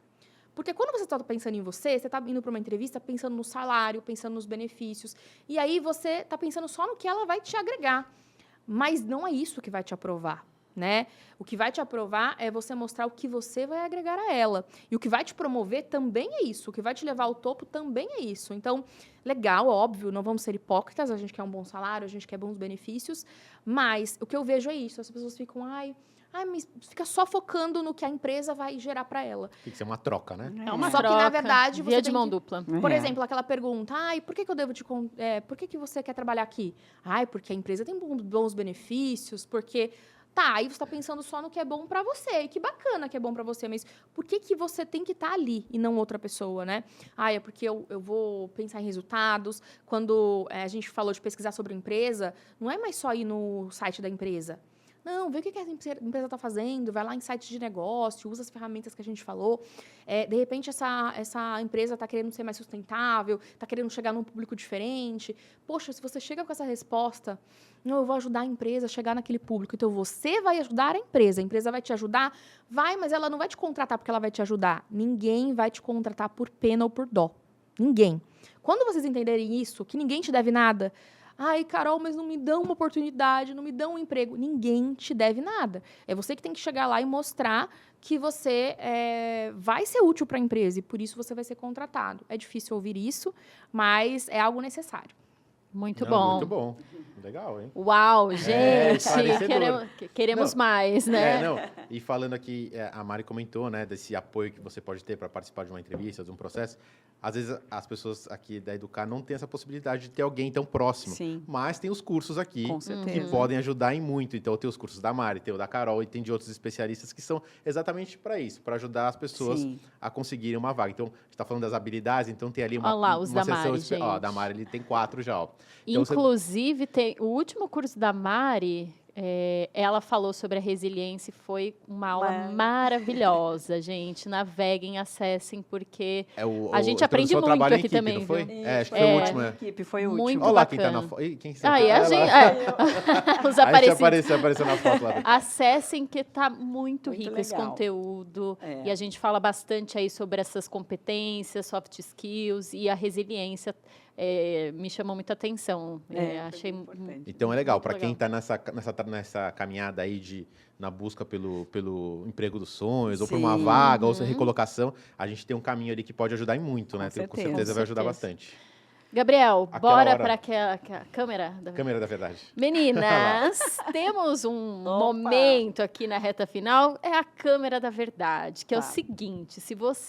[SPEAKER 3] Porque quando você está pensando em você está indo para uma entrevista pensando no salário, pensando nos benefícios. E aí você está pensando só no que ela vai te agregar. Mas não é isso que vai te aprovar, né? O que vai te aprovar é você mostrar o que você vai agregar a ela. E o que vai te promover também é isso. O que vai te levar ao topo também é isso. Então, legal, óbvio, não vamos ser hipócritas. A gente quer um bom salário, a gente quer bons benefícios. Mas o que eu vejo é isso. As pessoas ficam, mas fica só focando no que a empresa vai gerar para ela.
[SPEAKER 2] Tem que ser uma troca, né?
[SPEAKER 1] É uma
[SPEAKER 3] Só
[SPEAKER 1] troca,
[SPEAKER 3] que, na verdade,
[SPEAKER 1] via
[SPEAKER 3] você
[SPEAKER 1] de
[SPEAKER 3] tem
[SPEAKER 1] mão
[SPEAKER 3] que...
[SPEAKER 1] dupla.
[SPEAKER 3] Por exemplo, aquela pergunta, por que eu devo por que você quer trabalhar aqui? Porque a empresa tem bons benefícios, porque... Tá, aí você está pensando só no que é bom para você. E que bacana que é bom para você, mas por que você tem que estar ali e não outra pessoa, né? É porque eu vou pensar em resultados. Quando a gente falou de pesquisar sobre a empresa, não é mais só ir no site da empresa. Não, vê o que a empresa está fazendo, vai lá em sites de negócio, usa as ferramentas que a gente falou. De repente, essa empresa está querendo ser mais sustentável, está querendo chegar num público diferente. Poxa, se você chega com essa resposta, não, eu vou ajudar a empresa a chegar naquele público. Então, você vai ajudar a empresa vai te ajudar? Vai, mas ela não vai te contratar porque ela vai te ajudar. Ninguém vai te contratar por pena ou por dó. Ninguém. Quando vocês entenderem isso, que ninguém te deve nada... Carol, mas não me dão uma oportunidade, não me dão um emprego. Ninguém te deve nada. É você que tem que chegar lá e mostrar que você vai ser útil para a empresa e, por isso, você vai ser contratado. É difícil ouvir isso, mas é algo necessário.
[SPEAKER 1] Muito bom.
[SPEAKER 2] Muito bom. Legal, hein?
[SPEAKER 1] Uau, gente,
[SPEAKER 2] esclarecedor.
[SPEAKER 1] queremos mais, né?
[SPEAKER 2] E falando aqui, a Mari comentou, né, desse apoio que você pode ter para participar de uma entrevista, de um processo. Às vezes, as pessoas aqui da Educar não têm essa possibilidade de ter alguém tão próximo.
[SPEAKER 4] Sim.
[SPEAKER 2] Mas tem os cursos aqui
[SPEAKER 4] Com certeza.
[SPEAKER 2] que podem ajudar em muito. Então, tem os cursos da Mari, tem o da Carol e tem de outros especialistas que são exatamente para isso, para ajudar as pessoas
[SPEAKER 4] Sim.
[SPEAKER 2] a conseguirem uma vaga. Então, a gente está falando das habilidades, então tem ali uma,
[SPEAKER 1] Olha lá, os
[SPEAKER 2] uma
[SPEAKER 1] da Mari,
[SPEAKER 2] sessão...
[SPEAKER 1] gente.
[SPEAKER 2] Da Mari, ele tem 4 já, ó. Então,
[SPEAKER 1] Inclusive, tem o último curso da Mari, ela falou sobre a resiliência e foi uma aula maravilhosa, gente. Naveguem, acessem, porque a gente aprende muito aqui
[SPEAKER 2] equipe,
[SPEAKER 1] também,
[SPEAKER 2] não foi?
[SPEAKER 1] viu?
[SPEAKER 2] Acho que foi o último.
[SPEAKER 4] Equipe, foi o último.
[SPEAKER 1] Muito
[SPEAKER 2] Olha lá quem tá
[SPEAKER 1] bacana.
[SPEAKER 2] na foto. Quem
[SPEAKER 1] A gente, os
[SPEAKER 2] Aí
[SPEAKER 1] aparecidos.
[SPEAKER 2] apareceu na foto lá.
[SPEAKER 1] Acessem que tá muito
[SPEAKER 4] Muito
[SPEAKER 1] rico esse
[SPEAKER 4] legal.
[SPEAKER 1] conteúdo.
[SPEAKER 4] É.
[SPEAKER 1] E a gente fala bastante aí sobre essas competências, soft skills e a resiliência me chamou muita atenção. Achei
[SPEAKER 4] importante.
[SPEAKER 2] Então é legal,
[SPEAKER 1] Muito
[SPEAKER 2] para quem
[SPEAKER 1] legal.
[SPEAKER 2] está nessa caminhada aí na busca pelo emprego dos sonhos, ou por
[SPEAKER 4] Sim.
[SPEAKER 2] uma vaga, ou recolocação, a gente tem um caminho ali que pode ajudar em muito, né? Com
[SPEAKER 4] certeza.
[SPEAKER 2] certeza vai ajudar
[SPEAKER 1] Com
[SPEAKER 2] bastante.
[SPEAKER 1] Gabriel,
[SPEAKER 2] Aquela
[SPEAKER 1] bora
[SPEAKER 2] hora.
[SPEAKER 1] para a câmera.
[SPEAKER 2] Câmera da verdade.
[SPEAKER 1] Meninas, temos um momento aqui na reta final, é a câmera da verdade, que é o
[SPEAKER 4] Tá.
[SPEAKER 1] seguinte,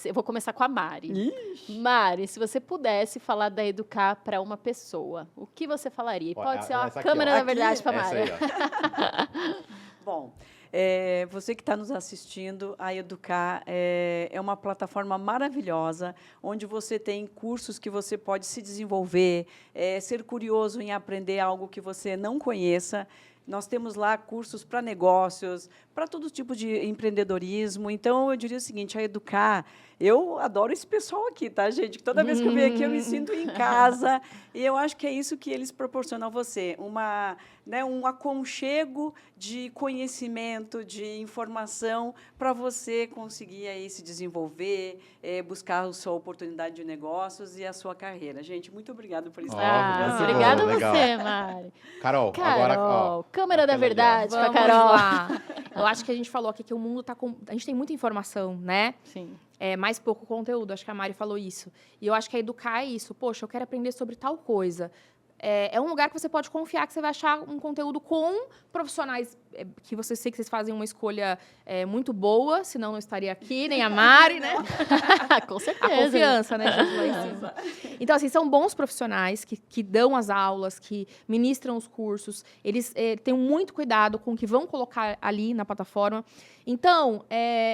[SPEAKER 1] eu vou começar com a Mari. Mari, se você pudesse falar da Educar para uma pessoa, o que você falaria? E
[SPEAKER 2] Ó,
[SPEAKER 1] pode ser a
[SPEAKER 2] essa aqui,
[SPEAKER 1] câmera
[SPEAKER 2] ó.
[SPEAKER 1] da verdade para
[SPEAKER 2] Essa
[SPEAKER 1] Mari.
[SPEAKER 2] aí, ó.
[SPEAKER 4] Bom, você que está nos assistindo, a Educar é uma plataforma maravilhosa, onde você tem cursos que você pode se desenvolver, ser curioso em aprender algo que você não conheça. Nós temos lá cursos para negócios, para todo tipo de empreendedorismo. Então, eu diria o seguinte, a Educar, eu adoro esse pessoal aqui, tá, gente? Toda vez que eu venho aqui, eu me sinto em casa. E eu acho que é isso que eles proporcionam a você, um aconchego de conhecimento, de informação, para você conseguir aí se desenvolver, buscar a sua oportunidade de negócios e a sua carreira. Gente, muito obrigada por estar aqui.
[SPEAKER 2] muito
[SPEAKER 1] Obrigada
[SPEAKER 2] bom,
[SPEAKER 1] a
[SPEAKER 2] legal.
[SPEAKER 1] você, Mari.
[SPEAKER 2] Carol, agora, ó.
[SPEAKER 1] câmera da
[SPEAKER 2] aquela ali, ó.
[SPEAKER 1] verdade para
[SPEAKER 3] Vamos
[SPEAKER 1] Carol.
[SPEAKER 3] lá. Eu acho que a gente falou aqui que o mundo a gente tem muita informação, né?
[SPEAKER 1] Sim.
[SPEAKER 3] mais pouco conteúdo. Acho que a Mari falou isso. E eu acho que a Educar é isso. Poxa, eu quero aprender sobre tal coisa. É um lugar que você pode confiar que você vai achar um conteúdo com profissionais que você sei que vocês fazem uma escolha muito boa, senão não estaria aqui, nem a Mari, né?
[SPEAKER 1] Com certeza.
[SPEAKER 3] A confiança, né, gente, lá em cima. Então, assim, são bons profissionais que dão as aulas, que ministram os cursos. Eles têm muito cuidado com o que vão colocar ali na plataforma. Então,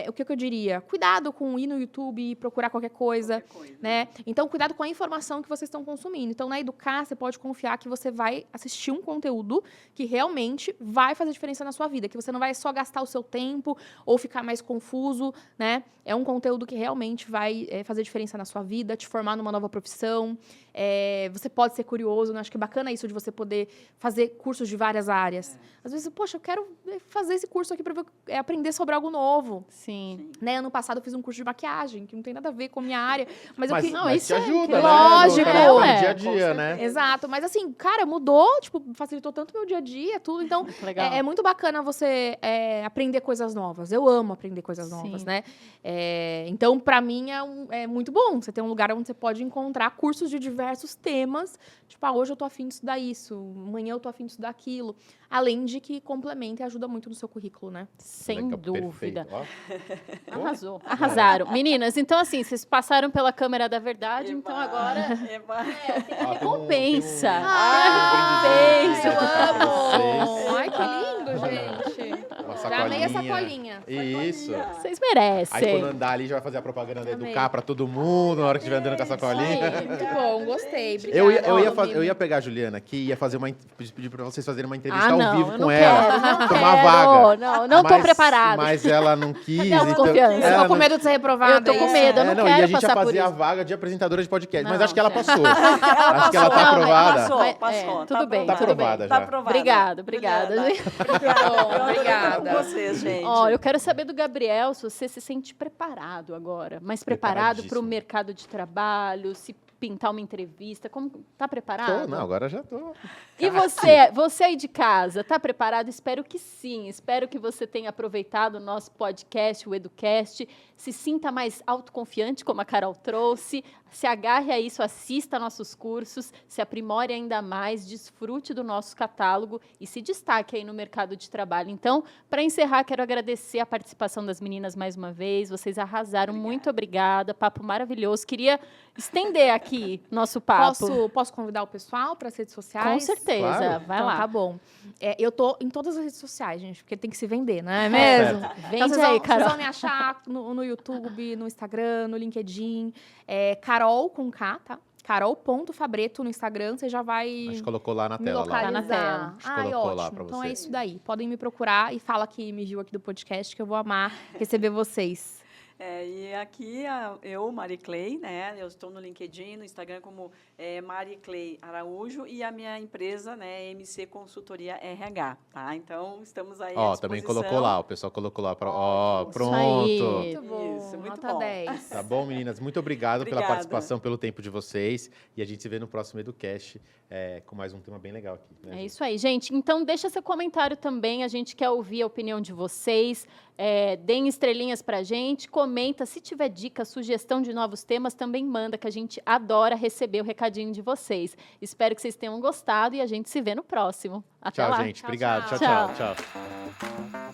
[SPEAKER 3] o que eu diria? Cuidado com ir no YouTube e procurar qualquer coisa, né? Então, cuidado com a informação que vocês estão consumindo. Então, na Educar, você pode confiar que você vai assistir um conteúdo que realmente vai fazer diferença na sua vida, que você não vai só gastar o seu tempo ou ficar mais confuso, né? É um conteúdo que realmente vai fazer diferença na sua vida, te formar numa nova profissão. Você pode ser curioso, né? Acho que é bacana isso de você poder fazer cursos de várias áreas. Às vezes, poxa, eu quero fazer esse curso aqui para aprender sobre algo novo.
[SPEAKER 1] Sim.
[SPEAKER 3] Né? Ano passado eu fiz um curso de maquiagem, que não tem nada a ver com a minha área. Mas
[SPEAKER 2] isso ajuda, né?
[SPEAKER 3] Lógico.
[SPEAKER 2] No dia a dia, né?
[SPEAKER 3] Exato. Mas assim, cara, mudou, tipo, facilitou tanto meu dia a dia, tudo. Então,
[SPEAKER 1] Legal.
[SPEAKER 3] é muito bacana você aprender coisas novas. Eu amo aprender coisas novas, né? Então, para mim, é muito bom. Você ter um lugar onde você pode encontrar cursos de diversos temas. Tipo, hoje eu tô afim de estudar isso, amanhã eu tô afim de estudar aquilo. Além de que complementa e ajuda muito no seu currículo, né?
[SPEAKER 1] Sem
[SPEAKER 2] Legal,
[SPEAKER 1] dúvida.
[SPEAKER 2] perfeito. Ó.
[SPEAKER 1] Arrasou. Arrasaram. Meninas, então assim, vocês passaram pela câmera da verdade, então agora tem
[SPEAKER 2] Ó,
[SPEAKER 1] recompensa.
[SPEAKER 2] tem um
[SPEAKER 3] Eu amo!
[SPEAKER 2] vocês.
[SPEAKER 3] Ai, que lindo, gente!
[SPEAKER 2] Uma
[SPEAKER 3] Já amei a
[SPEAKER 2] sacolinha.
[SPEAKER 3] sacolinha.
[SPEAKER 2] Isso.
[SPEAKER 1] Vocês
[SPEAKER 2] Aí
[SPEAKER 1] merecem.
[SPEAKER 2] quando andar ali, já vai fazer a propaganda da
[SPEAKER 3] Amei.
[SPEAKER 2] Educar pra todo mundo, na hora que estiver andando com a sacolinha.
[SPEAKER 3] Muito bom, gostei. Obrigada.
[SPEAKER 2] Eu ia pegar a Juliana aqui e ia fazer pedir pra vocês fazerem uma entrevista ao
[SPEAKER 1] não,
[SPEAKER 2] vivo
[SPEAKER 1] eu
[SPEAKER 2] com
[SPEAKER 1] não
[SPEAKER 2] ela.
[SPEAKER 1] quero, não
[SPEAKER 2] pra uma
[SPEAKER 1] quero.
[SPEAKER 2] vaga.
[SPEAKER 1] Não tô preparada.
[SPEAKER 2] Mas ela não quis.
[SPEAKER 1] Cadê a autoconfiança?
[SPEAKER 3] Eu
[SPEAKER 2] ela
[SPEAKER 3] tô com
[SPEAKER 2] não-
[SPEAKER 3] medo de ser reprovada.
[SPEAKER 1] Eu tô com
[SPEAKER 3] é isso?
[SPEAKER 1] medo, eu não
[SPEAKER 2] e a
[SPEAKER 1] quero
[SPEAKER 2] gente ia
[SPEAKER 1] passar por
[SPEAKER 2] fazer a
[SPEAKER 1] isso.
[SPEAKER 2] vaga de apresentadora de podcast. Mas
[SPEAKER 1] Não,
[SPEAKER 2] acho que ela
[SPEAKER 1] gente.
[SPEAKER 2] passou. Acho que ela tá
[SPEAKER 1] Não, mas
[SPEAKER 2] aprovada.
[SPEAKER 4] Passou.
[SPEAKER 1] tudo bem,
[SPEAKER 2] Tá
[SPEAKER 1] tudo bem.
[SPEAKER 2] aprovada já.
[SPEAKER 4] Tá aprovada.
[SPEAKER 1] Obrigada,
[SPEAKER 4] Juliana,
[SPEAKER 1] gente.
[SPEAKER 3] Obrigada.
[SPEAKER 4] Com vocês, gente.
[SPEAKER 1] Ó, eu quero saber do Gabriel se você se sente preparado agora, mas preparado para o
[SPEAKER 2] Preparadíssimo.
[SPEAKER 1] mercado de trabalho, se pintar uma entrevista, como tá preparado?
[SPEAKER 2] Não, agora já tô.
[SPEAKER 1] E você aí de casa, tá preparado? Espero que sim. Espero que você tenha aproveitado o nosso podcast, o Educast. Se sinta mais autoconfiante, como a Carol trouxe. Se agarre a isso, assista nossos cursos, se aprimore ainda mais, desfrute do nosso catálogo e se destaque aí no mercado de trabalho. Então, para encerrar, quero agradecer a participação das meninas mais uma vez. Vocês arrasaram. Muito obrigada. Papo maravilhoso. Queria estender aqui nosso papo.
[SPEAKER 3] Posso convidar o pessoal para as redes sociais?
[SPEAKER 1] Com certeza.
[SPEAKER 2] Claro.
[SPEAKER 1] Vai
[SPEAKER 3] Então,
[SPEAKER 1] lá.
[SPEAKER 3] tá bom. Eu tô em todas as redes sociais, gente, porque tem que se vender, não é mesmo?
[SPEAKER 1] Vende
[SPEAKER 3] Então, vocês
[SPEAKER 1] aí,
[SPEAKER 3] vão,
[SPEAKER 1] Carol.
[SPEAKER 3] vocês vão me achar no YouTube, no Instagram, no LinkedIn. Carol com K, tá? Carol.fabreto no Instagram, você já vai
[SPEAKER 2] Acho que colocou lá na
[SPEAKER 3] me
[SPEAKER 2] tela.
[SPEAKER 3] localizar.
[SPEAKER 2] Lá.
[SPEAKER 1] Tá na tela.
[SPEAKER 2] Acho que
[SPEAKER 3] Ai,
[SPEAKER 2] colocou
[SPEAKER 3] ótimo.
[SPEAKER 2] lá pra
[SPEAKER 3] Então
[SPEAKER 2] você.
[SPEAKER 3] é isso daí. Podem me procurar e fala que me viu aqui do podcast, que eu vou amar receber vocês.
[SPEAKER 4] E aqui, eu, Mari Clay, né? Eu estou no LinkedIn, no Instagram como Mari Clay Araújo e a minha empresa, né, MC Consultoria RH, tá? Então, estamos aí à
[SPEAKER 2] Também
[SPEAKER 4] disposição.
[SPEAKER 2] colocou lá, o pessoal colocou lá.
[SPEAKER 4] Ótimo.
[SPEAKER 2] Pronto.
[SPEAKER 1] aí.
[SPEAKER 3] Muito bom.
[SPEAKER 4] Isso, muito
[SPEAKER 3] Nota
[SPEAKER 4] bom.
[SPEAKER 3] 10.
[SPEAKER 2] Tá bom, meninas? Muito obrigado pela
[SPEAKER 4] Obrigada.
[SPEAKER 2] participação, pelo tempo de vocês. E a gente se vê no próximo EduCast com mais um tema bem legal aqui. Né,
[SPEAKER 1] É
[SPEAKER 2] gente?
[SPEAKER 1] isso aí, gente. Então, deixa seu comentário também. A gente quer ouvir a opinião de vocês. Deem estrelinhas pra gente. Comenta. Se tiver dica, sugestão de novos temas, também manda, que a gente adora receber o recadinho de vocês. Espero que vocês tenham gostado e a gente se vê no próximo. Até
[SPEAKER 2] Tchau,
[SPEAKER 1] lá.
[SPEAKER 2] gente.
[SPEAKER 3] Tchau,
[SPEAKER 2] Obrigado.
[SPEAKER 3] tchau.
[SPEAKER 2] Tchau, tchau.